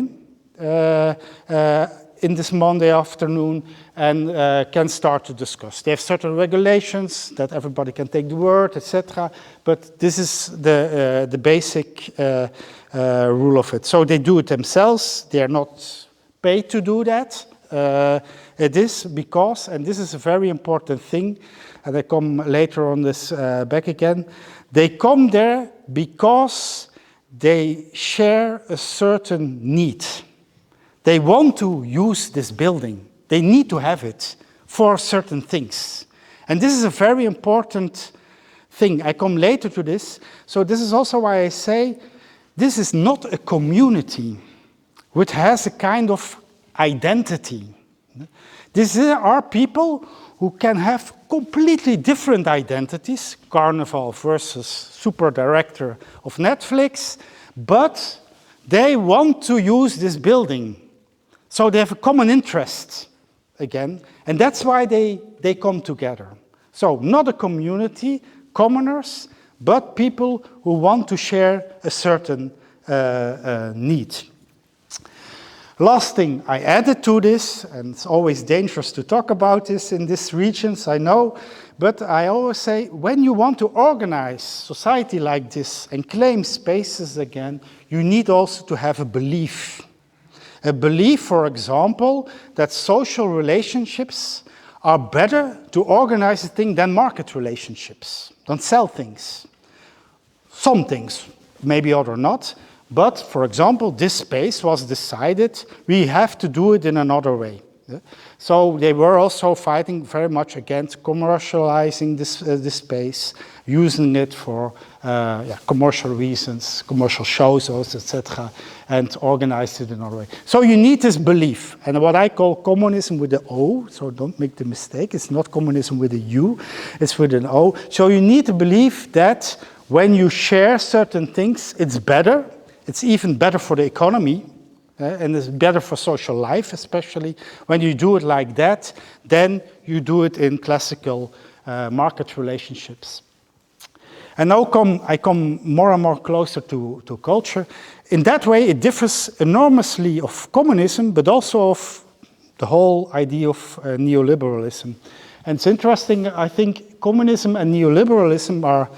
in this Monday afternoon and can start to discuss. They have certain regulations that everybody can take the word, etc. But this is the basic rule of it. So they do it themselves. They are not paid to do that. It is because, and this is a very important thing, and I come later on this back again, they come there because they share a certain need. They want to use this building. They need to have it for certain things. And this is a very important thing. I come later to this. So this is also why I say this is not a community which has a kind of identity. These are people who can have completely different identities, Carnival versus super director of Netflix, but they want to use this building. So they have a common interest, again, and that's why they come together. So not a community, commoners, but people who want to share a certain need. Last thing I added to this, and it's always dangerous to talk about this in these regions, I know, but I always say, when you want to organize society like this and claim spaces again, you need also to have a belief. A belief, for example, that social relationships are better to organize a thing than market relationships, than sell things. Some things, maybe other not, but for example, this space was decided, we have to do it in another way. So they were also fighting very much against commercializing this space, using it for commercial reasons, commercial shows, etc., and organized it in another way. So you need this belief, and what I call communism with the O, so don't make the mistake, it's not communism with a U, it's with an O. So you need to believe that when you share certain things, it's better, it's even better for the economy, and it's better for social life, especially when you do it like that, then you do it in classical market relationships. And now I come more and more closer to culture. In that way, it differs enormously of communism, but also of the whole idea of neoliberalism. And it's interesting, I think communism and neoliberalism are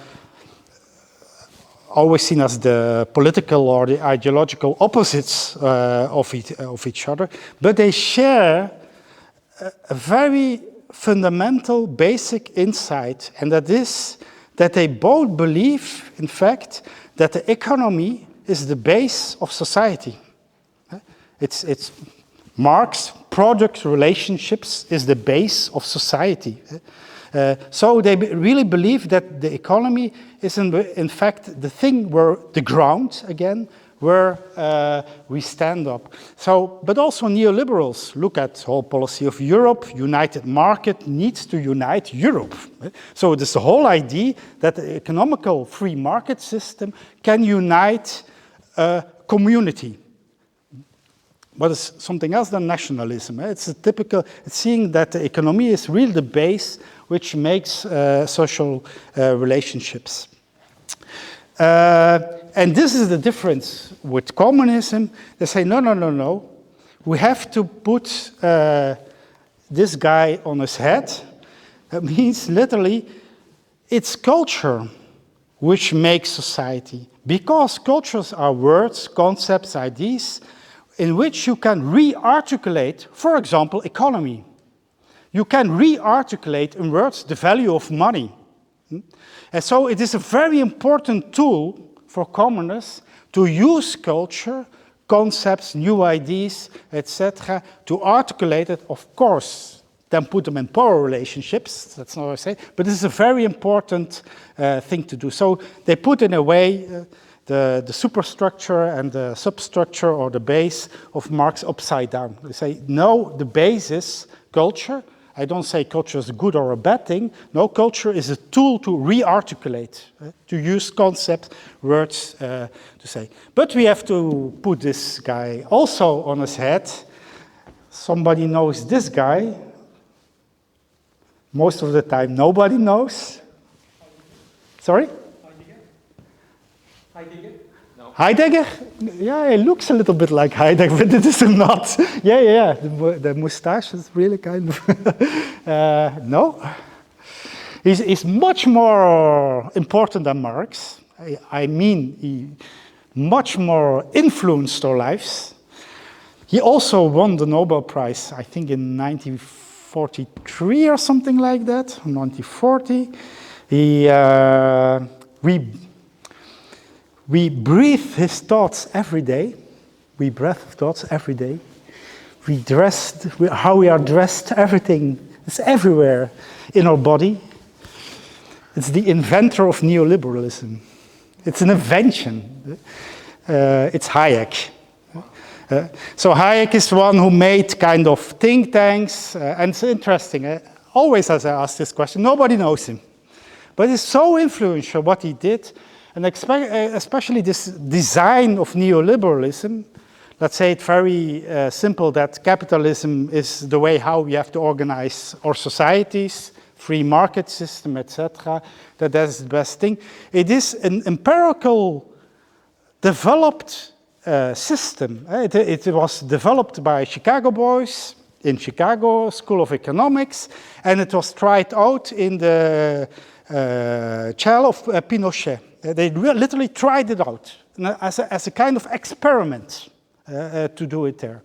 always seen as the political or the ideological opposites of each other, but they share a very fundamental, basic insight, and that is that they both believe, in fact, that the economy is the base of society. It's Marx, product relationships is the base of society. So they really believe that the economy is in fact the thing where the ground, again, where we stand up. So, but also neoliberals look at the whole policy of Europe. United market needs to unite Europe. So it is the whole idea that the economical free market system can unite a community. But it's something else than nationalism. It's a typical, it's seeing that the economy is really the base which makes social relationships. And this is the difference with communism. They say, no. We have to put this guy on his head. That means literally, it's culture which makes society. Because cultures are words, concepts, ideas, in which you can re-articulate, for example, economy. You can re-articulate in words the value of money. And so it is a very important tool for commoners to use culture, concepts, new ideas, etc., to articulate it, of course, then put them in power relationships, that's not what I say, but this is a very important thing to do. So they put in a way the superstructure and the substructure or the base of Marx upside down. They say, no, the base is culture. I don't say culture is a good or a bad thing. No, culture is a tool to re-articulate, to use concepts, words to say. But we have to put this guy also on his head. Somebody knows this guy. Most of the time, nobody knows. Sorry? Heidegger? No. Heidegger? Yeah, he looks a little bit like Heidegger, but it is not. Yeah. The mustache is really kind of... no. He's much more important than Marx. I mean, he much more influenced our lives. He also won the Nobel Prize, I think in 1943 or something like that, 1940. We breathe his thoughts every day. We breathe thoughts every day. How we are dressed, everything is everywhere in our body. It's the inventor of neoliberalism. It's an invention. It's Hayek. So Hayek is the one who made kind of think tanks, and it's interesting. Always as I ask this question, nobody knows him. But it's so influential what he did, and especially this design of neoliberalism. Let's say it very simple, that capitalism is the way how we have to organize our societies, free market system, etc., that's the best thing. It is an empirical developed system. It was developed by Chicago boys in Chicago School of Economics, and it was tried out in the trial of Pinochet. They literally tried it out as a kind of experiment to do it there.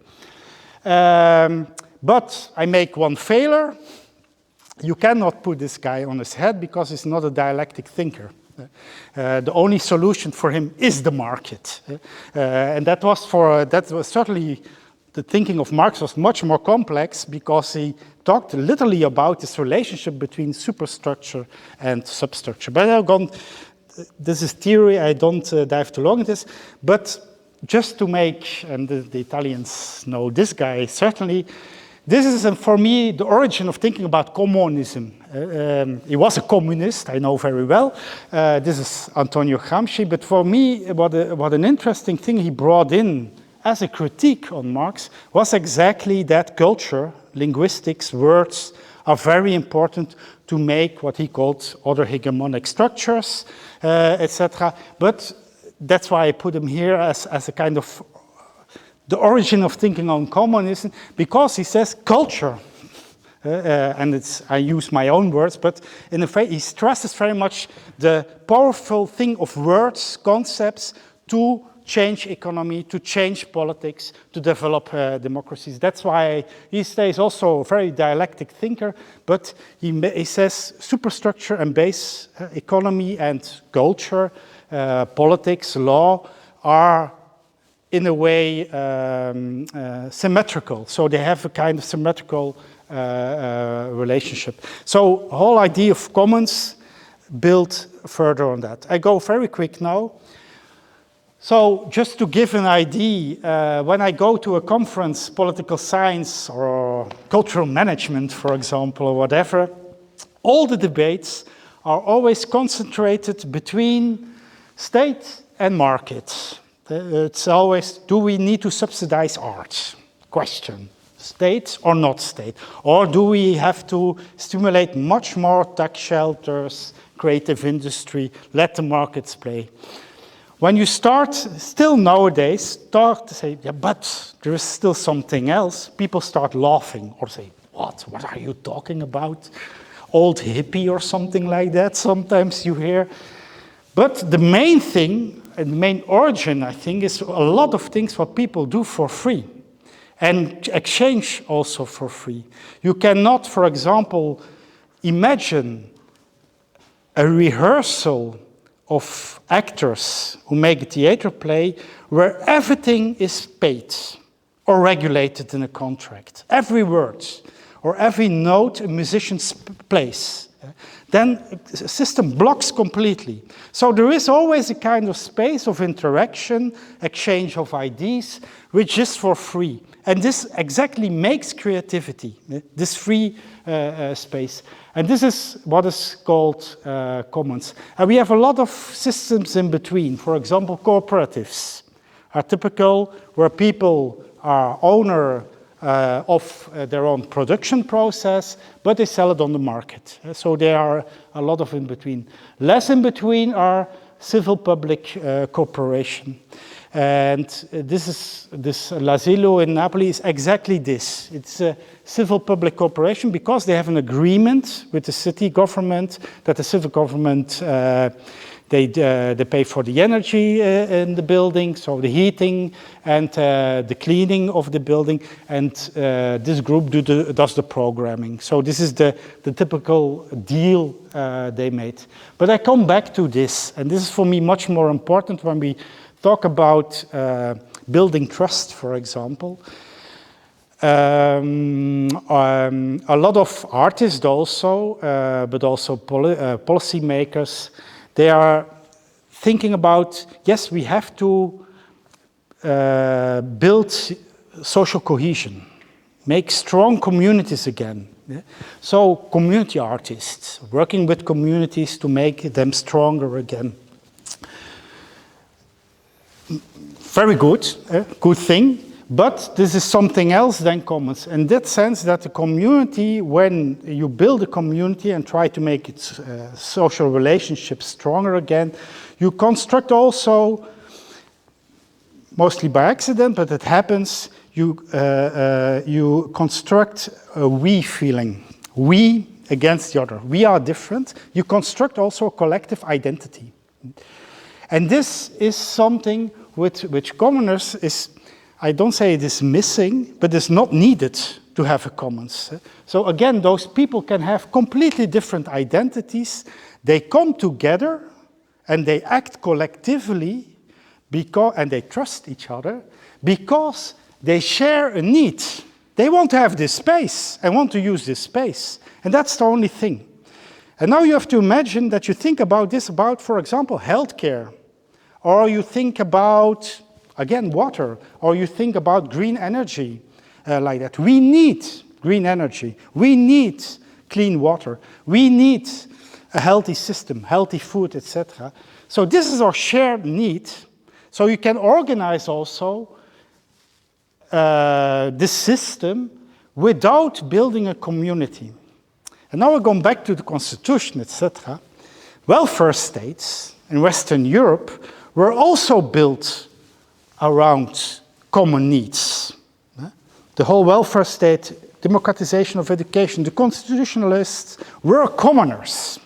But I make one failure. You cannot put this guy on his head because he's not a dialectic thinker. The only solution for him is the market. And that was certainly the thinking of Marx was much more complex because he talked literally about this relationship between superstructure and substructure. But this is theory, I don't dive too long into this, but just to make, and the Italians know this guy certainly, this is for me the origin of thinking about communism. He was a communist, I know very well. This is Antonio Gramsci, but for me, what an interesting thing he brought in as a critique on Marx was exactly that culture, linguistics, words are very important to make what he called other hegemonic structures, etc. But that's why I put him here as a kind of the origin of thinking on communism, because he says culture, and I use my own words, but in a way he stresses very much the powerful thing of words, concepts, to change economy, to change politics, to develop democracies. That's why he stays also a very dialectic thinker, but he says superstructure and base economy and culture, politics, law are in a way symmetrical. So they have a kind of symmetrical relationship. So the whole idea of commons built further on that. I go very quick now. So just to give an idea, when I go to a conference, political science or cultural management, for example, or whatever, all the debates are always concentrated between state and market. It's always, do we need to subsidize art? Question. State or not state? Or do we have to stimulate much more tax shelters, creative industry, let the markets play? When you start, still nowadays, start to say, yeah, but there is still something else, people start laughing or say, what are you talking about? Old hippie or something like that, sometimes you hear. But the main thing, and the main origin, I think, is a lot of things what people do for free and exchange also for free. You cannot, for example, imagine a rehearsal of actors who make a theater play where everything is paid or regulated in a contract. Every word or every note a musician plays. Then the system blocks completely. So there is always a kind of space of interaction, exchange of ideas, which is for free. And this exactly makes creativity, this free space. And this is what is called commons. And we have a lot of systems in between. For example, cooperatives are typical where people are owner of their own production process, but they sell it on the market. So there are a lot of in between. Less in between are civil-public cooperation. And this L'Asilo in Napoli is exactly this. It's a civil-public cooperation because they have an agreement with the city government that the civil government they pay for the energy in the building, so the heating and the cleaning of the building, and this group does the programming. So this is the typical deal they made. But I come back to this, and this is for me much more important when we talk about building trust, for example. A lot of artists also, but also policymakers, they are thinking about, yes, we have to build social cohesion, make strong communities again. Yeah? So community artists, working with communities to make them stronger again. Very good, good thing, But this is something else than commons. In that sense that the community, when you build a community and try to make its social relationships stronger again, you construct also, mostly by accident, but it happens, you construct a we feeling. We against the other. We are different. You construct also a collective identity. And this is something which commoners is, I don't say it is missing, but it's not needed to have a commons. So again, those people can have completely different identities. They come together and they act collectively and they trust each other because they share a need. They want to have this space and want to use this space. And that's the only thing. And now you have to imagine that you think about this, about, for example, healthcare, or you think about, again, water, or you think about green energy like that. We need green energy. We need clean water. We need a healthy system, healthy food, etc. So this is our shared need. So you can organize also this system without building a community. And now we're going back to the Constitution, etc. Welfare states in Western Europe were also built around common needs. The whole welfare state, democratization of education, the constitutionalists were commoners.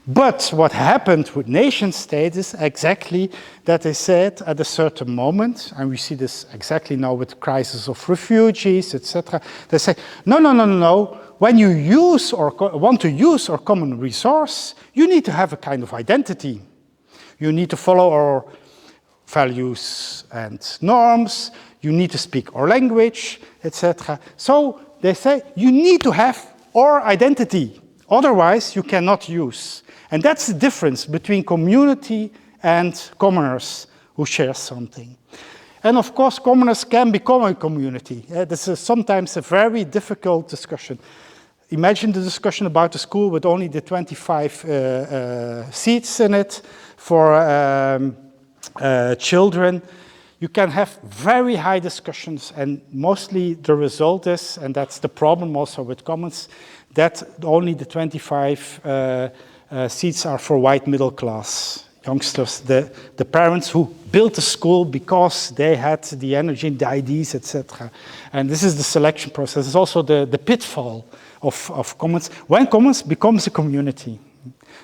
But what happened with nation states is exactly that they said at a certain moment, and we see this exactly now with the crisis of refugees, etc. They say, no. When you use or want to use our common resource, you need to have a kind of identity. You need to follow our values and norms. You need to speak our language, etc. So they say, you need to have our identity. Otherwise, you cannot use. And that's the difference between community and commoners who share something. And of course, commoners can become a community. This is sometimes a very difficult discussion. Imagine the discussion about the school with only the 25 seats in it for children. You can have very high discussions, and mostly the result is, and that's the problem also with commons, that only the 25 seats are for white middle class youngsters, the parents who built the school because they had the energy, the ideas, etc. And this is the selection process. It's also the pitfall of commons. When commons becomes a community.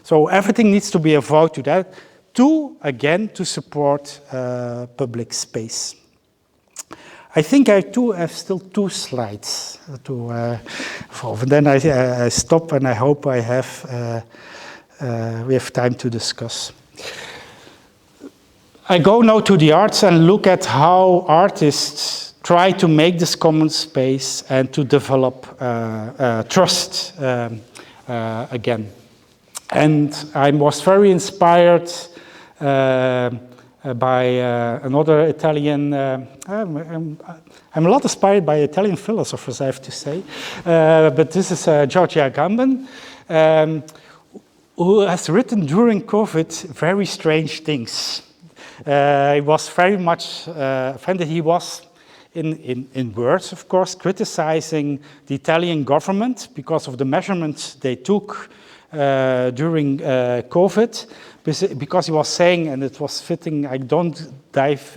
So everything needs to be a vote to that, again, to support public space. I think I have still 2 slides to follow. Then I stop, and I hope we have time to discuss. I go now to the arts and look at how artists try to make this common space and to develop trust again. And I was very inspired by another Italian, I'm a lot inspired by Italian philosophers, I have to say, but this is Giorgio Agamben, who has written during COVID very strange things. He was very much offended. He was, in words, of course, criticizing the Italian government because of the measurements they took during COVID, because he was saying, and it was fitting, I don't dive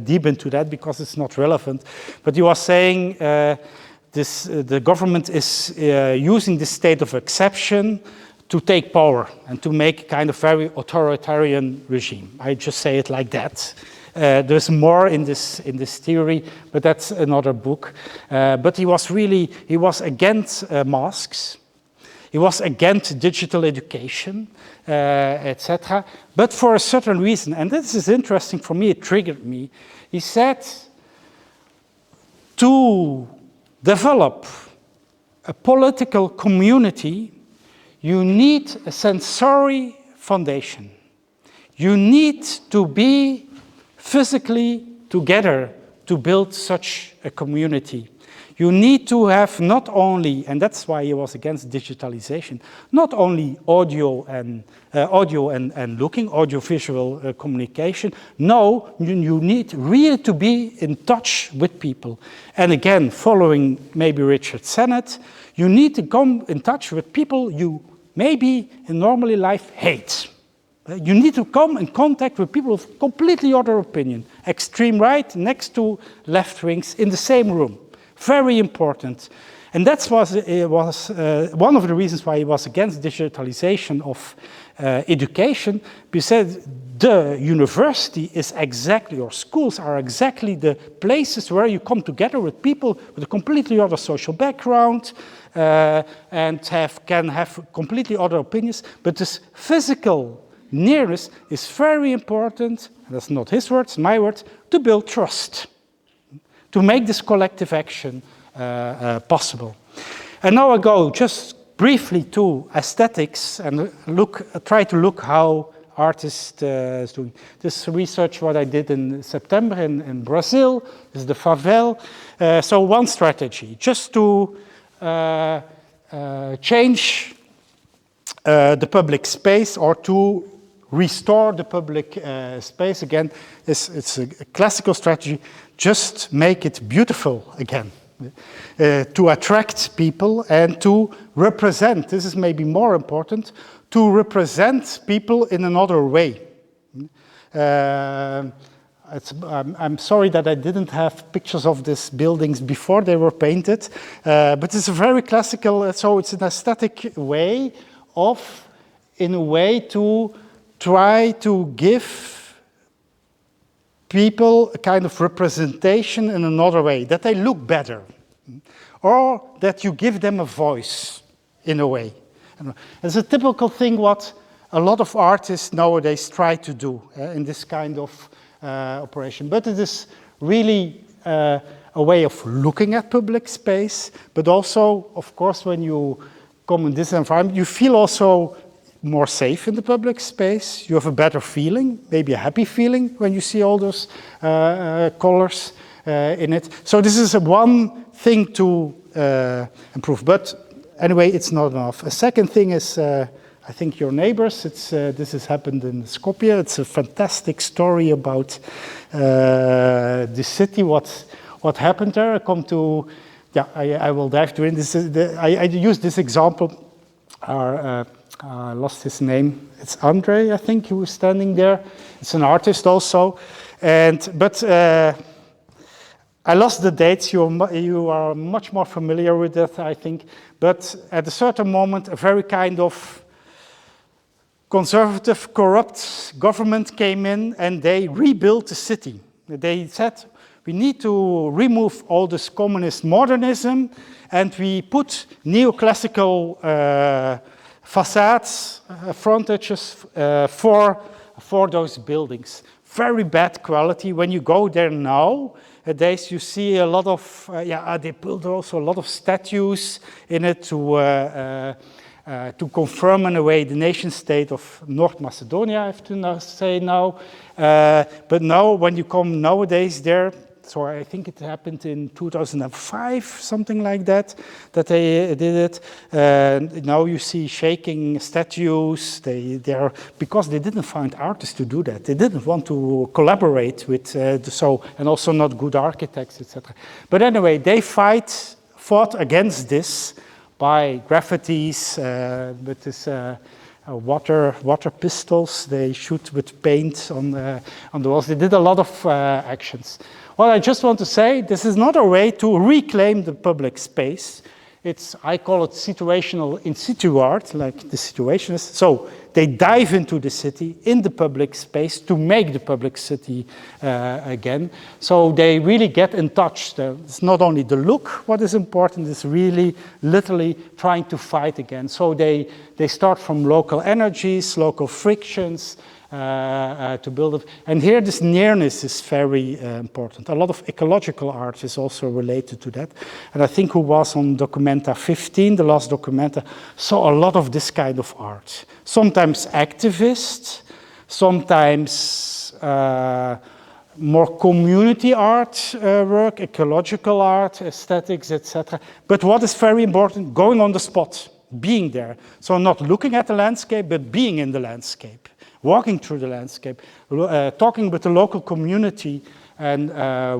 deep into that because it's not relevant, but he was saying the government is using the state of exception to take power and to make kind of very authoritarian regime. I just say it like that. There's more in this theory, but that's another book. But he was against masks. He was against digital education, etc. But for a certain reason, and this is interesting for me, it triggered me. He said, to develop a political community, you need a sensory foundation. You need to be physically together to build such a community. You need to have not only, and that's why he was against digitalization, not only audio and looking, audiovisual communication. No, you need really to be in touch with people. And again, following maybe Richard Sennett, you need to come in touch with people you maybe in normally life hate. You need to come in contact with people of completely other opinion. Extreme right next to left wings in the same room. Very important. And that was one of the reasons why he was against digitalization of education. Because the university is exactly, or schools are exactly the places where you come together with people with a completely other social background and can have completely other opinions. But this physical nearness is very important, and that's not his words, my words, to build trust, to make this collective action possible. And now I go just briefly to aesthetics and try to look how artists is doing. This research what I did in September in Brazil is the favela. So one strategy, just to change the public space or to restore the public space again. It's a classical strategy. Just make it beautiful again, to attract people and to represent. This is maybe more important, to represent people in another way. I'm sorry that I didn't have pictures of these buildings before they were painted, but it's a very classical, so it's an aesthetic way of, in a way, to try to give people a kind of representation in another way, that they look better, or that you give them a voice in a way. It's a typical thing what a lot of artists nowadays try to do in this kind of operation. But it is really a way of looking at public space, but also, of course, when you come in this environment, you feel also more safe in the public space. You have a better feeling, maybe a happy feeling when you see all those colors in it. So this is one thing to improve. But anyway, it's not enough. A second thing is, I think your neighbors, this has happened in Skopje. It's a fantastic story about the city, what happened there. I come to, yeah, I will dive into it. I use this example. I lost his name. It's Andre, I think, who was standing there. It's an artist also. But I lost the dates. You are much more familiar with that, I think. But at a certain moment, a very kind of conservative, corrupt government came in and they rebuilt the city. They said, we need to remove all this communist modernism and we put neoclassical facades, frontages for those buildings. Very bad quality. When you go there nowadays, you see a lot of, they built also a lot of statues in it to confirm in a way the nation state of North Macedonia, I have to say now. But now, when you come nowadays there, so I think it happened in 2005, something like that they did it. Now you see shaking statues. Because they didn't find artists to do that. They didn't want to collaborate with, and also not good architects, etc. But anyway, they fought against this by graffitis, with this water pistols. They shoot with paint on the walls. They did a lot of actions. Well, I just want to say this is not a way to reclaim the public space. I call it situational in situ art, like the situationists. So they dive into the city, in the public space, to make the public city again. So they really get in touch. It's not only the look what is important, it's really literally trying to fight again. So they start from local energies, local frictions, to build it. And here this nearness is very important. A lot of ecological art is also related to that. And I think who was on Documenta 15, the last Documenta, saw a lot of this kind of art. Sometimes activist, sometimes more community art work, ecological art, aesthetics, etc. But what is very important, going on the spot, being there. So not looking at the landscape, but being in the landscape, walking through the landscape, talking with the local community and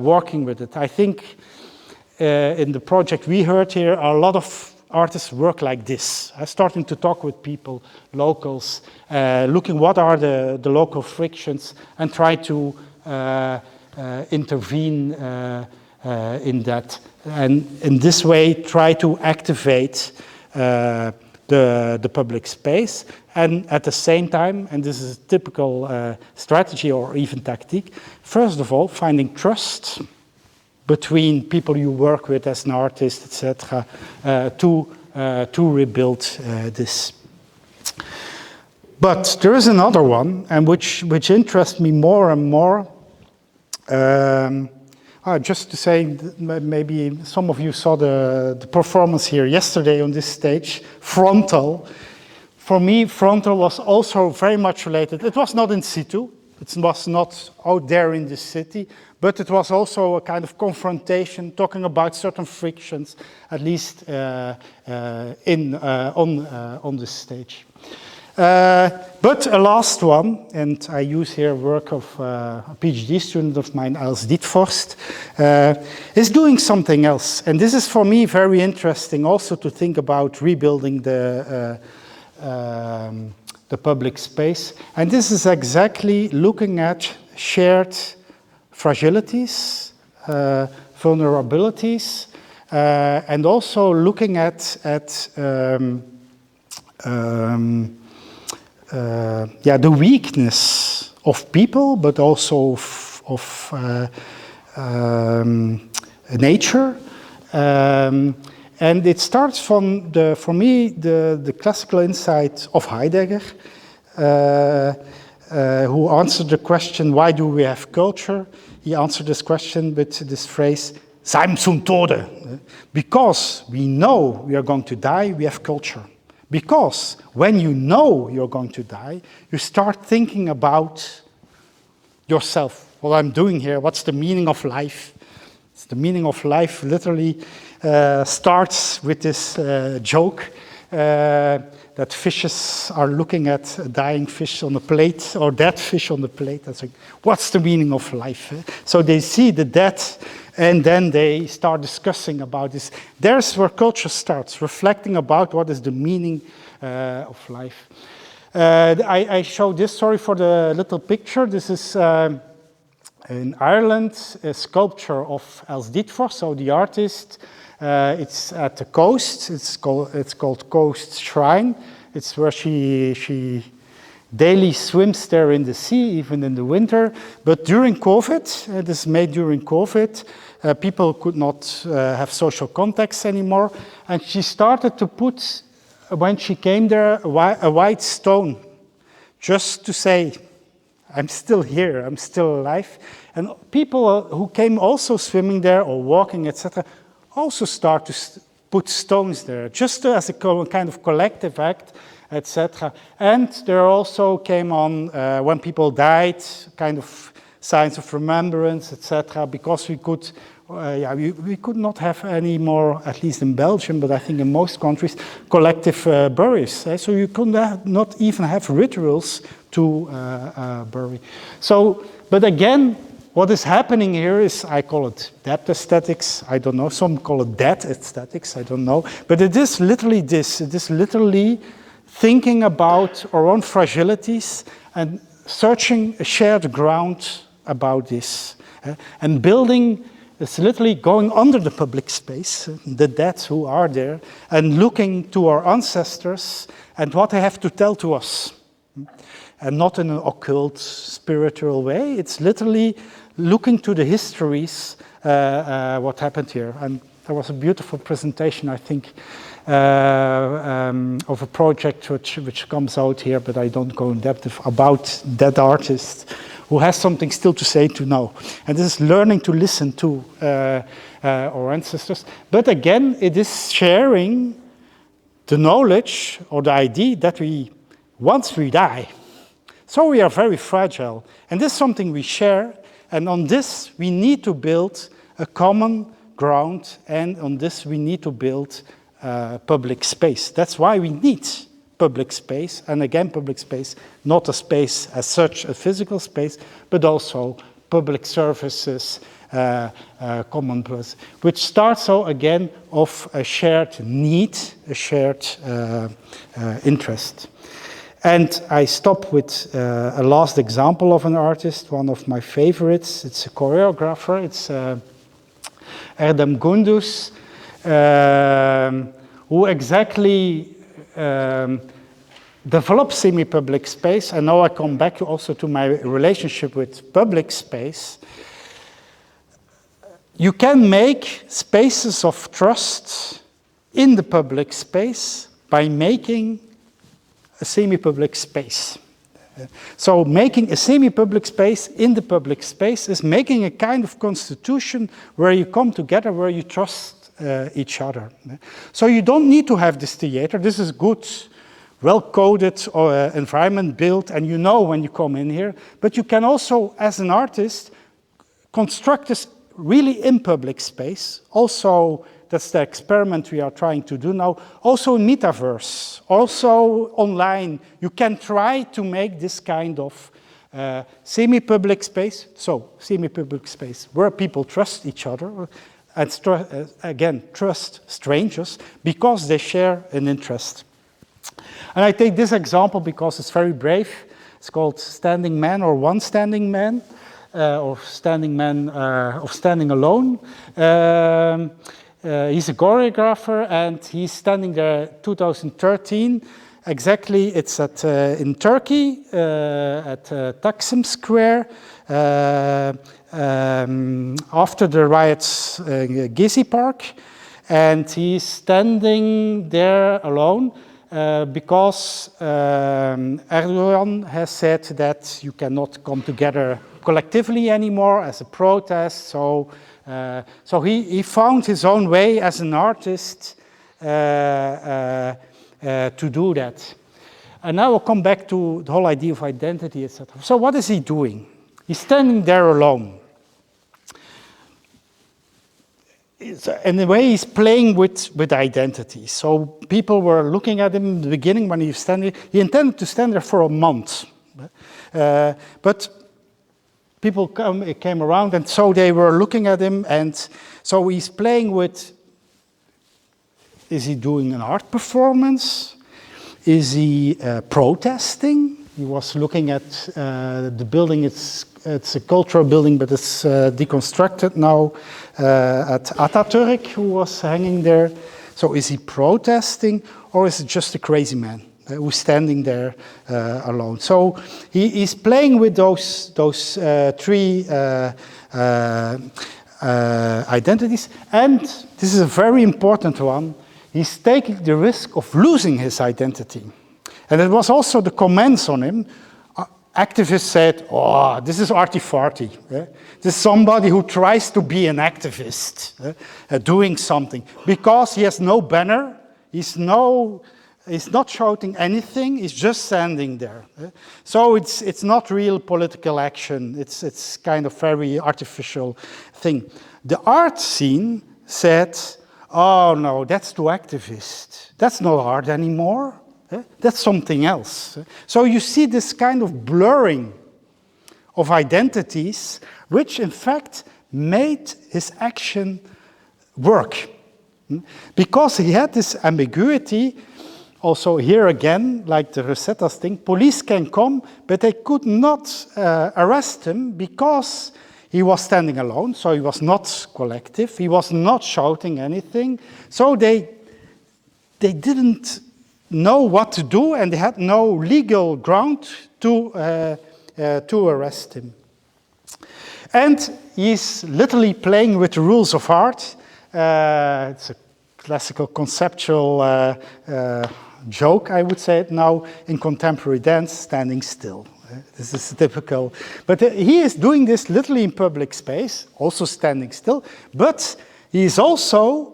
working with it. I think in the project we heard here, a lot of artists work like this, starting to talk with people, locals, looking what are the local frictions and try to intervene in that. And in this way, try to activate the public space. And at the same time, and this is a typical strategy or even tactic, first of all, finding trust between people you work with as an artist, etc., to rebuild this. But there is another one, and which interests me more and more. Just to say, maybe some of you saw the performance here yesterday on this stage, Frontal. For me, Frontal was also very much related. It was not in situ. It was not out there in the city, but it was also a kind of confrontation, talking about certain frictions, at least on the stage. But a last one, and I use here work of a PhD student of mine, Els Dietvorst, is doing something else. And this is for me very interesting also to think about rebuilding the public space. And this is exactly looking at shared fragilities, vulnerabilities, and also looking at the weakness of people, but also of nature. And it starts from, for me, the classical insight of Heidegger, who answered the question, why do we have culture? He answered this question with this phrase, Sein zum Tode. Because we know we are going to die, we have culture. Because when you know you're going to die, you start thinking about yourself. What I'm doing here, what's the meaning of life? It's the meaning of life literally starts with this joke that fishes are looking at a dying fish on a plate or dead fish on the plate and saying, what's the meaning of life? So they see the death and then they start discussing about this. There's where culture starts, reflecting about what is the meaning of life. I showed this, sorry for the little picture. This is in Ireland, a sculpture of Els Dietvorst, so the artist. It's at the coast. It's called Coast Shrine. It's where she daily swims there in the sea, even in the winter. But during COVID, this is made during COVID, people could not have social contacts anymore. And she started to put, when she came there, a white stone, just to say, I'm still here, I'm still alive. And people who came also swimming there or walking, etc., also start to put stones there, just as a kind of collective act, etc. And there also came on, when people died, kind of signs of remembrance, etc., because we could, we could not have any more, at least in Belgium, but I think in most countries, collective burials. So you could not even have rituals to bury. So, but again, what is happening here is, I call it debt aesthetics, I don't know, some call it debt aesthetics, I don't know, but it is literally this, it is literally thinking about our own fragilities and searching a shared ground about this. And building is literally going under the public space, the dead who are there, and looking to our ancestors and what they have to tell to us. And not in an occult, spiritual way, it's literally looking to the histories, what happened here. And there was a beautiful presentation, I think, of a project which comes out here, but I don't go in depth about that artist who has something still to say to know. And this is learning to listen to our ancestors. But again, it is sharing the knowledge or the idea that once we die, so we are very fragile. And this is something we share, And on this, we need to build a common ground, and on this, we need to build public space. That's why we need public space, and again, public space, not a space as such, a physical space, but also public services, common plus, which starts so again of a shared need, a shared interest. And I stop with a last example of an artist, one of my favorites. It's a choreographer. It's Erdem Gunduz, who exactly develop semi-public space, and now I come back also to my relationship with public space. You can make spaces of trust in the public space by making a semi-public space. So making a semi-public space in the public space is making a kind of constitution where you come together, where you trust each other. So you don't need to have this theater. This is good, well-coded environment built, and you know when you come in here. But you can also, as an artist, construct this really in public space. Also, that's the experiment we are trying to do now. Also in metaverse, also online, you can try to make this kind of semi-public space. So semi-public space where people trust each other, and again, trust strangers because they share an interest. And I take this example because it's very brave. It's called Standing Man or One Standing Man, or Standing Man of Standing Alone. He's a choreographer, and he's standing there 2013. Exactly, it's at in Turkey, at Taksim Square, after the riots in Gezi Park. And he's standing there alone because Erdogan has said that you cannot come together collectively anymore as a protest. So he found his own way as an artist to do that. And now I'll come back to the whole idea of identity, etc. So what is he doing? He's standing there alone. In a way, he's playing with identity. So people were looking at him in the beginning when he was standing. He intended to stand there for a month. But people came around, and so they were looking at him, and so he's playing with, is he doing an art performance? Is he protesting? He was looking at the building. It's a cultural building, but it's deconstructed now, at Atatürk, who was hanging there. So is he protesting, or is it just a crazy man who's standing there alone? So he is playing with those three identities, and this is a very important one. He's taking the risk of losing his identity. And it was also the comments on him. Activists said, oh, this is arty-farty. This is somebody who tries to be an activist, doing something. Because he has no banner, he's not shouting anything, he's just standing there. So it's not real political action, it's kind of very artificial thing. The art scene said, oh no, that's too activist. That's not art anymore. That's something else. So you see this kind of blurring of identities, which in fact made his action work. Because he had this ambiguity. Also here again, like the Rosetta's thing, police can come, but they could not arrest him because he was standing alone, so he was not collective, he was not shouting anything, so they didn't know what to do, and they had no legal ground to arrest him. And he's literally playing with the rules of art. It's a classical conceptual joke, I would say it now, in contemporary dance, standing still. This is typical. But he is doing this literally in public space, also standing still, but he is also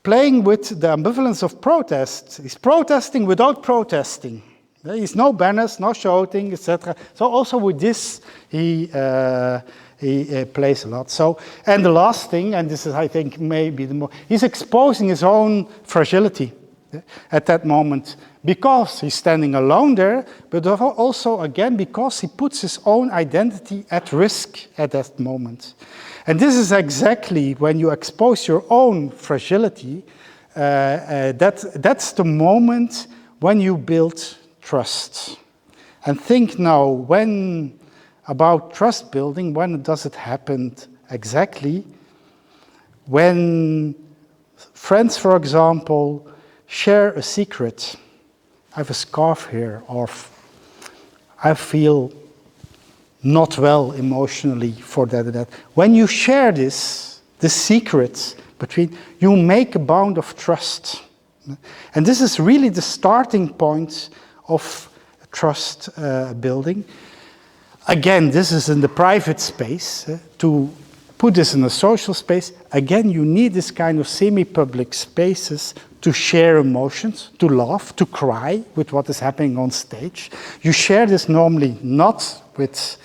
playing with the ambivalence of protest. He's protesting without protesting. There is no banners, no shouting, etc. So also with this, he he plays a lot. So, and the last thing, and this is, I think, maybe the more, he's exposing his own fragility at that moment, because he's standing alone there, but also, again, because he puts his own identity at risk at that moment. And this is exactly when you expose your own fragility, that's the moment when you build trust. And think now, about trust building, when does it happen exactly? When friends, for example, share a secret. I have a scarf here, or I feel not well emotionally for that and that. When you share the secrets between, you make a bond of trust. And this is really the starting point of trust building. Again, this is in the private space. To put this in a social space, again, you need this kind of semi-public spaces to share emotions, to laugh, to cry with what is happening on stage. You share this normally not with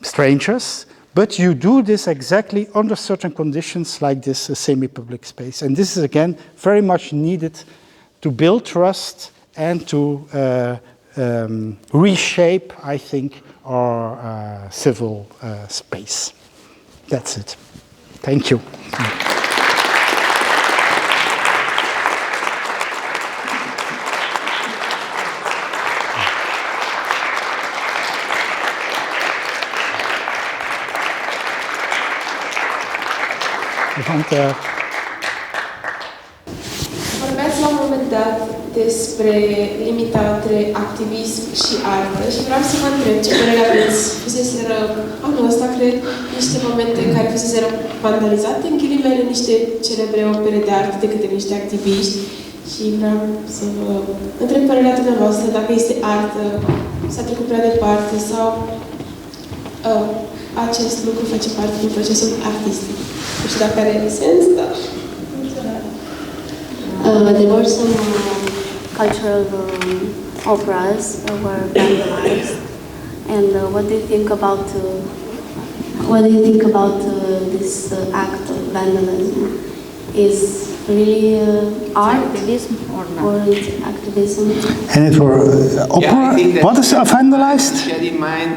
strangers, but you do this exactly under certain conditions like this semi-public space. And this is, again, very much needed to build trust and to reshape, I think, our civil space. That's it. Thank you. Vorbeați la un moment dat despre limita între activism și artă și vreau să vă întreb ce părere aveți. Fuseseră anul ăsta, cred, niște momente în care fuseseră vandalizate, în ghilimele, niște celebre opere de artă de către niște activiști și vreau să vă întreb părerea dumneavoastră dacă este artă, s-a trecut prea departe sau acest lucru face parte din procesul artistic. Nu știu dacă are sens, dar... There were some cultural operas were vandalized, and what do you think about this act of vandalism? Is really art activism or not? Or it's activism? And it were opera? Yeah, what is vandalized? You had in mind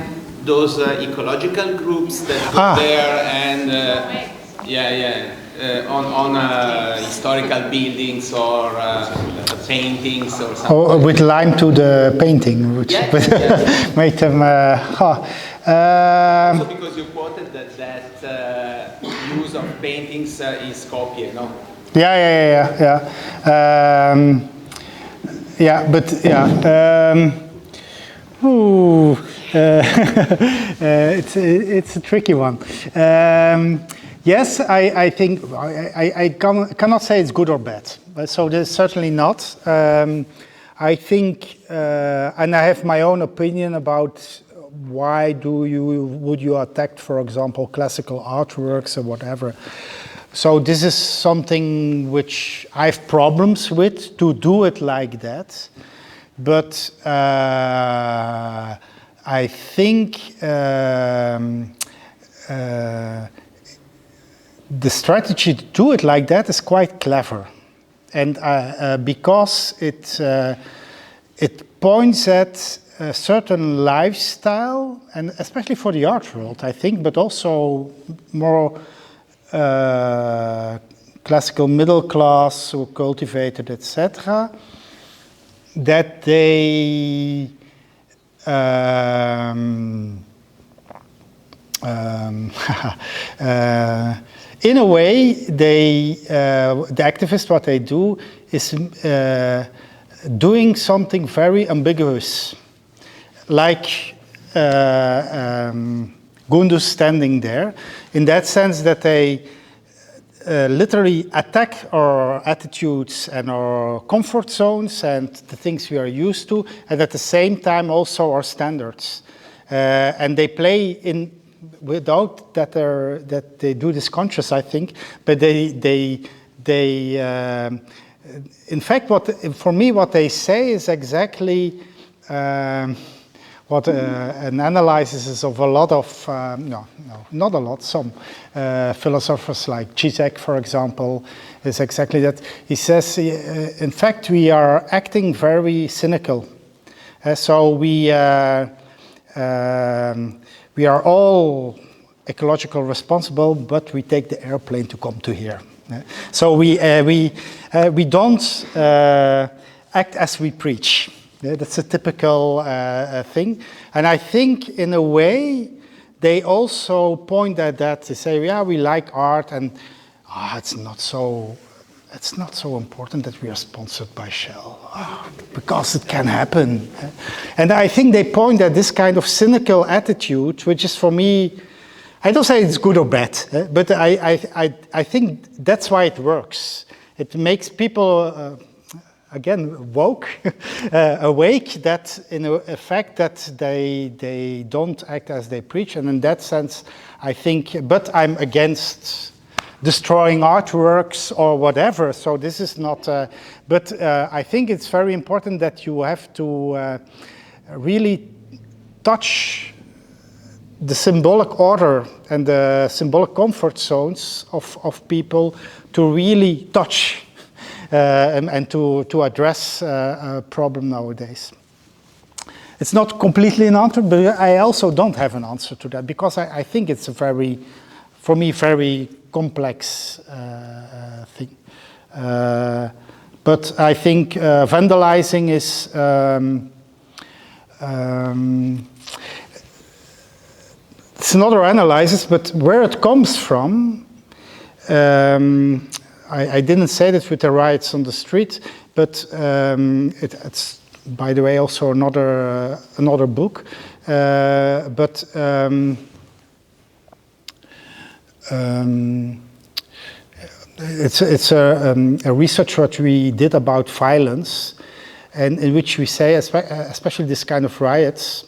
those ecological groups that go there and on historical buildings or paintings or something. Or with lime to the painting, which made them. Also because you quoted that use of paintings in Skopje, no? It's a tricky one. Yes, I think I cannot say it's good or bad. So there's certainly not. I think, and I have my own opinion about why would you attack, for example, classical artworks or whatever. So this is something which I have problems with, to do it like that. But I think the strategy to do it like that is quite clever, and because it points at a certain lifestyle, and especially for the art world, I think, but also more classical middle class who cultivated, etc., that they in a way, the activists, what they do is doing something very ambiguous, like Gunduz standing there, in that sense that they literally attack our attitudes and our comfort zones and the things we are used to, and at the same time also our standards. And they play in without that they do this conscious, I think, but they in fact, for me what they say is exactly an analysis of a lot of, no, not a lot, some philosophers like Zizek, for example, is exactly that. He says, in fact, we are acting very cynical. So we are all ecological responsible, but we take the airplane to come to here. So we don't act as we preach. That's a typical thing. And I think, in a way, they also point at that. They say, yeah, we like art, and it's not so important that we are sponsored by Shell, because it can happen. And I think they point at this kind of cynical attitude, which is, for me, I don't say it's good or bad, but I think that's why it works. It makes people, again, woke, awake, that in effect that they don't act as they preach. And in that sense, I think, but I'm against destroying artworks or whatever, so this is not, but I think it's very important that you have to really touch the symbolic order and the symbolic comfort zones of people, to really touch and to address a problem nowadays. It's not completely an answer, but I also don't have an answer to that, because I think it's a very, for me, very complex thing. But I think vandalizing is it's another analysis, but where it comes from, I didn't say that with the riots on the street, but it's, by the way, also another book. But it's a research what we did about violence, and in which we say, especially this kind of riots,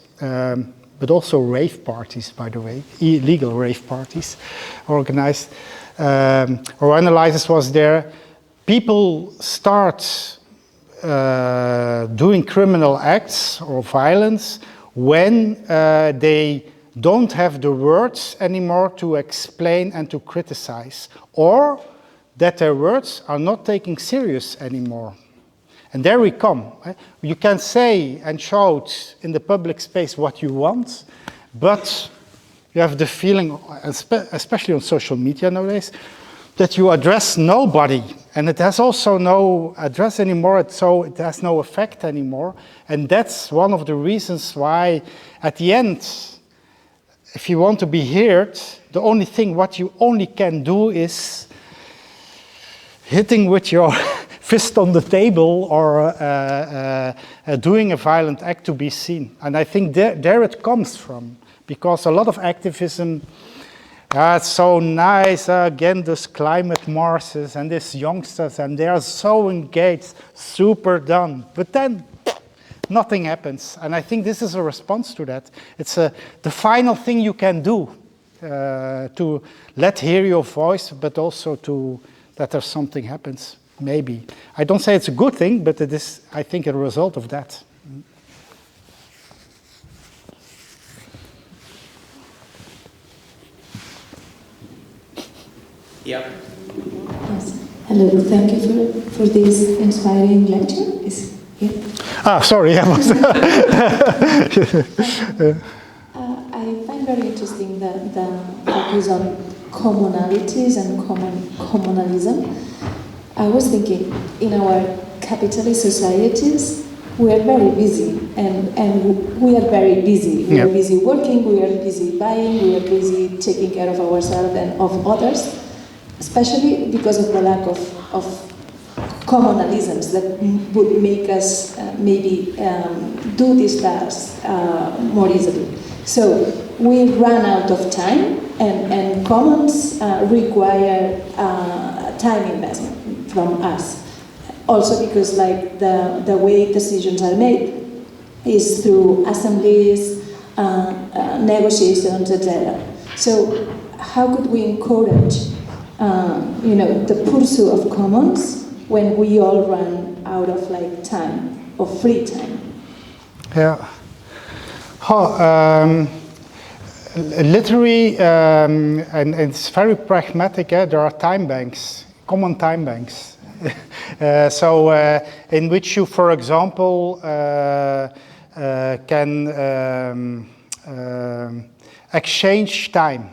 but also rave parties, by the way, illegal rave parties organized. Our analysis was there. People start doing criminal acts or violence when they don't have the words anymore to explain and to criticize, or that their words are not taken serious anymore. And there we come. You can say and shout in the public space what you want, but you have the feeling, especially on social media nowadays, that you address nobody, and it has also no address anymore, so it has no effect anymore. And that's one of the reasons why, at the end, if you want to be heard, the only thing what you only can do is hitting with your fist on the table, or doing a violent act to be seen. And I think there it comes from, because a lot of activism, it's so nice, again, this climate marches and these youngsters, and they are so engaged, super done. But then nothing happens. And I think this is a response to that. It's the final thing you can do to let hear your voice, but also to that there's something happens. Maybe. I don't say it's a good thing, but it is, I think, a result of that. Yeah. Yes. Hello, thank you for this inspiring lecture. Sorry, I was. I find very interesting the focus on commonalities and communalism. I was thinking, in our capitalist societies, we are very busy, and we are very busy. We are busy working, we are busy buying, we are busy taking care of ourselves and of others, especially because of the lack of communalisms that would make us maybe do these tasks more easily. So we run out of time, and commons require time investment from us. Also because, like, the way decisions are made is through assemblies, negotiations, etc. So how could we encourage the pursuit of commons when we all run out of time, of free time? Yeah. Literally, and it's very pragmatic, there are time banks, common time banks. In which you, for example, can exchange time.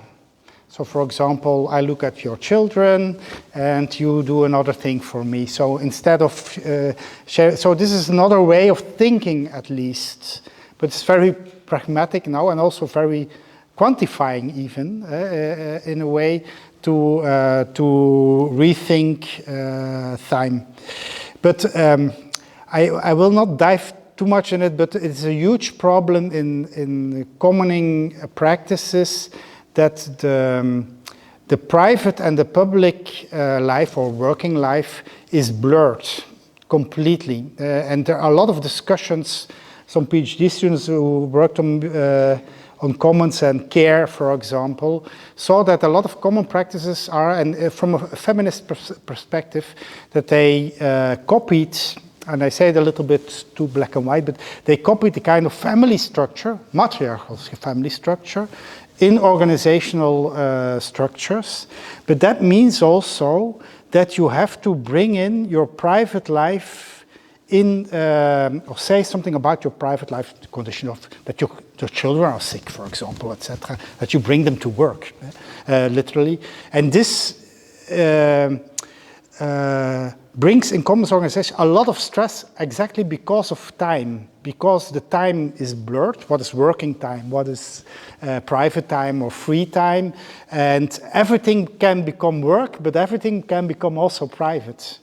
So, for example, I look at your children and you do another thing for me. So instead of so this is another way of thinking, at least, but it's very pragmatic now and also very quantifying, even in a way to rethink time. But I will not dive too much in it, but it's a huge problem in commoning practices that the private and the public life or working life is blurred completely. And there are a lot of discussions, some PhD students who worked on commons and care, for example, saw that a lot of common practices are, and from a feminist perspective, that they copied, and I say it a little bit too black and white, but they copied the kind of family structure, matriarchal family structure, in organizational structures. But that means also that you have to bring in your private life in, or say something about your private life, the condition of that your children are sick, for example, etc., that you bring them to work, literally. And this brings in commons organization a lot of stress exactly because of time, because the time is blurred. What is working time? What is private time or free time? And everything can become work, but everything can become also private.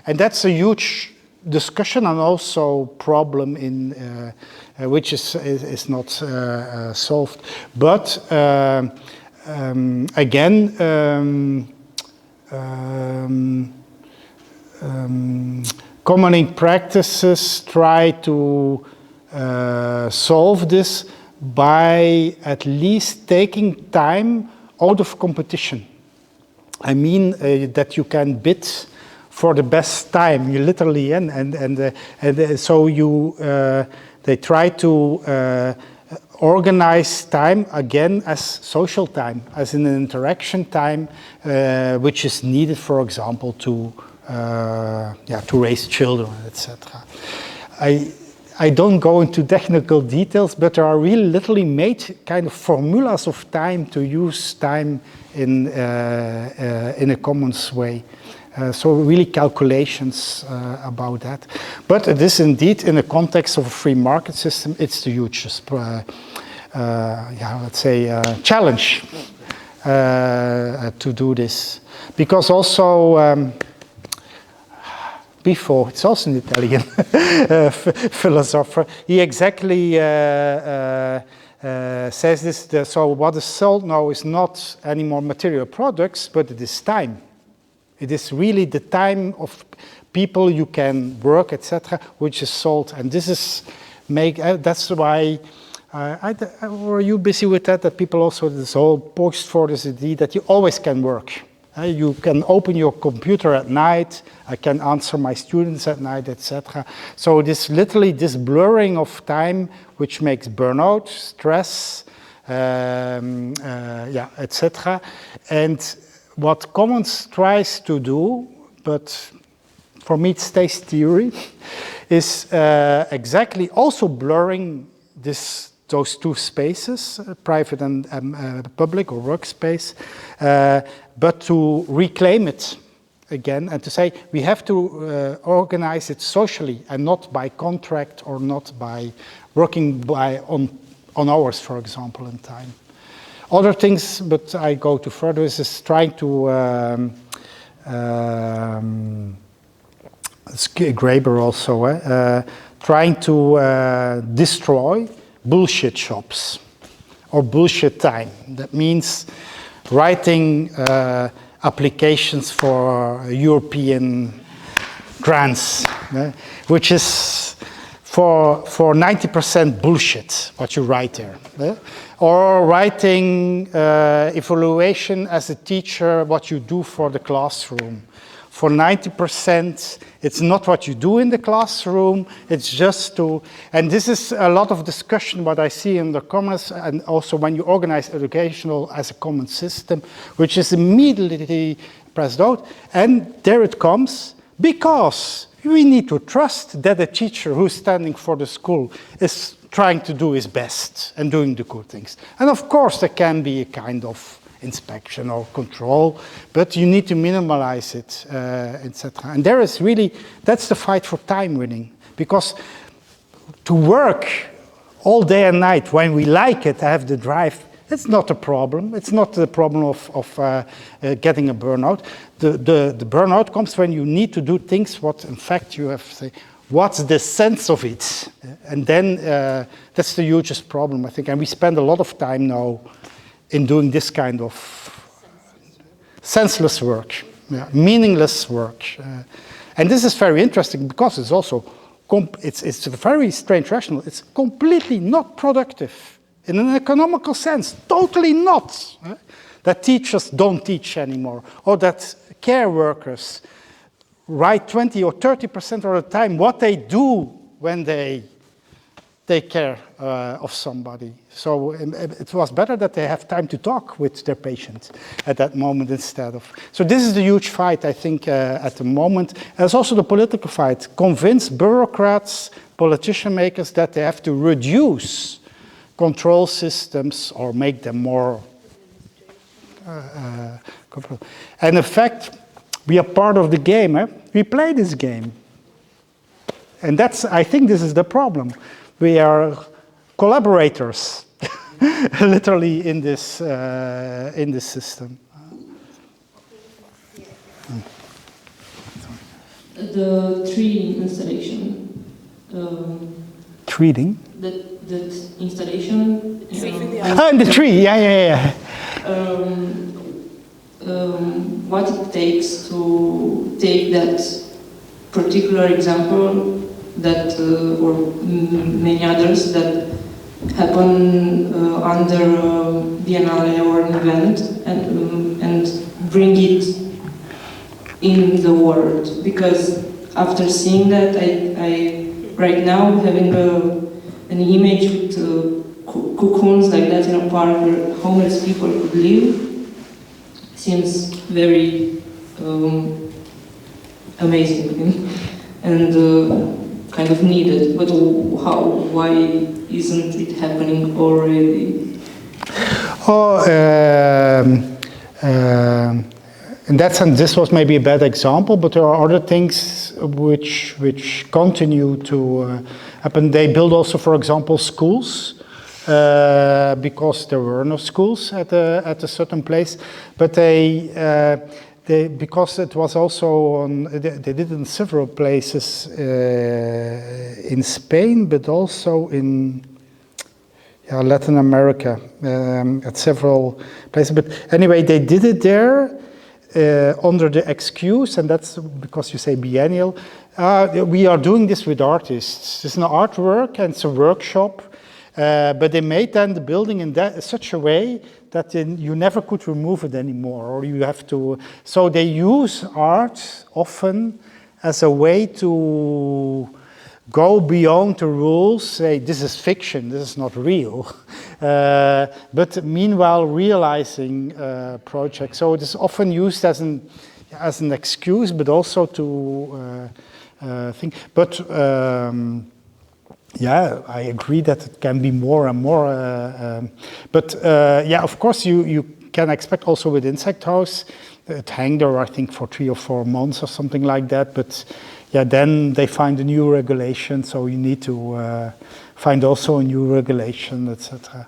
And that's a huge discussion and also problem in which is not solved. But again, commoning practices try to solve this by at least taking time out of competition. I mean that you can bid for the best time, you literally, and so you they try to organize time again as social time, as an interaction time, which is needed, for example, to raise children, etc. I don't go into technical details, but there are really literally made kind of formulas of time to use time in a commons way. So really calculations about that. But it is indeed, in the context of a free market system, it's the hugest, let's say, challenge to do this. Because also, before, it's also an Italian philosopher, he exactly says this, so what is sold now is not any more material products, but it is time. It is really the time of people you can work, etc., which is sold. And this is that's why, were you busy with that? That people also, this whole push for this idea that you always can work. You can open your computer at night, I can answer my students at night, etc. So this literally, this blurring of time, which makes burnout, stress, etc. And what Commons tries to do, but for me it stays theory, is exactly also blurring those two spaces, private and public or workspace, but to reclaim it again and to say we have to organize it socially and not by contract or not by working on hours, for example, in time. Other things, but I go to further, is trying to, it's Graeber also, trying to destroy bullshit shops or bullshit time. That means writing applications for European grants, which is for 90% bullshit, what you write there. Or writing evaluation as a teacher, what you do for the classroom. For 90%, it's not what you do in the classroom, it's just to, and this is a lot of discussion what I see in the commons, and also when you organize educational as a common system, which is immediately pressed out, and there it comes, because we need to trust that the teacher who's standing for the school is trying to do his best and doing the good things. And of course there can be a kind of inspection or control, but you need to minimize it, etc. And there is really, that's the fight for time winning, because to work all day and night when we like it, have the drive, it's not a problem. It's not the problem of getting a burnout. The burnout comes when you need to do things what in fact you have to say, what's the sense of it? And then that's the hugest problem, I think. And we spend a lot of time now in doing this kind of senseless work, meaningless work. And this is very interesting because it's also, it's a very strange rationale. It's completely not productive in an economical sense, totally not. That teachers don't teach anymore, or that care workers write 20 or 30% of the time what they do when they take care of somebody. So it was better that they have time to talk with their patient at that moment instead of. So this is the huge fight, I think, at the moment. There's also the political fight. Convince bureaucrats, politician makers that they have to reduce control systems or make them more. And in fact, we are part of the game. We play this game. And that's, I think this is the problem. We are collaborators, literally, in this system. The 3D installation. Treating? That installation. And the tree, yeah. What it takes to take that particular example that, or many others that happen under Biennale or an event and bring it in the world. Because after seeing that, I right now having an image with cocoons like that in a park where homeless people could live seems very amazing and kind of needed, but why isn't it happening already? In that sense, this was maybe a bad example, but there are other things which continue to happen. They build also, for example, schools, because there were no schools at a certain place, but because it was also they did it in several places in Spain, but also in Latin America, at several places. But anyway, they did it there under the excuse, and that's because you say biennial, we are doing this with artists. It's an artwork and it's a workshop, but they made then the building in such a way that you never could remove it anymore, or you have to. So they use art often as a way to go beyond the rules, say this is fiction, this is not real, but meanwhile realizing projects. So it is often used as an excuse, but also to think. But yeah, I agree that it can be more and more. But yeah, of course, you can expect also with Insect House, it hang there, I think, for 3 or 4 months or something like that. But yeah, then they find a new regulation, so you need to find also a new regulation, etc.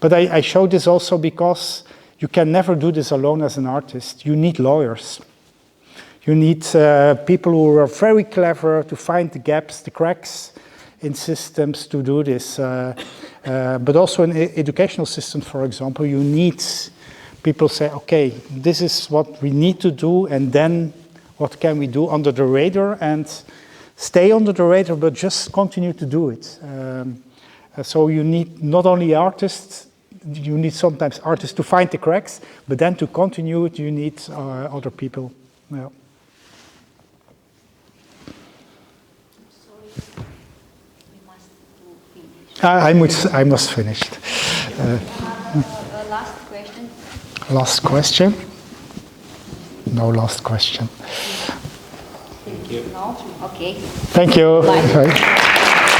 But I show this also because you can never do this alone as an artist. You need lawyers. You need people who are very clever to find the gaps, the cracks in systems to do this. But also in educational systems, for example, you need people say, okay, this is what we need to do, and then what can we do under the radar, and stay under the radar, but just continue to do it. So you need not only artists, you need sometimes artists to find the cracks, but then to continue it, you need other people. Yeah. I must finish. Last question. Last question? No last question. Thank you. No? Okay. Thank you. Bye. Bye.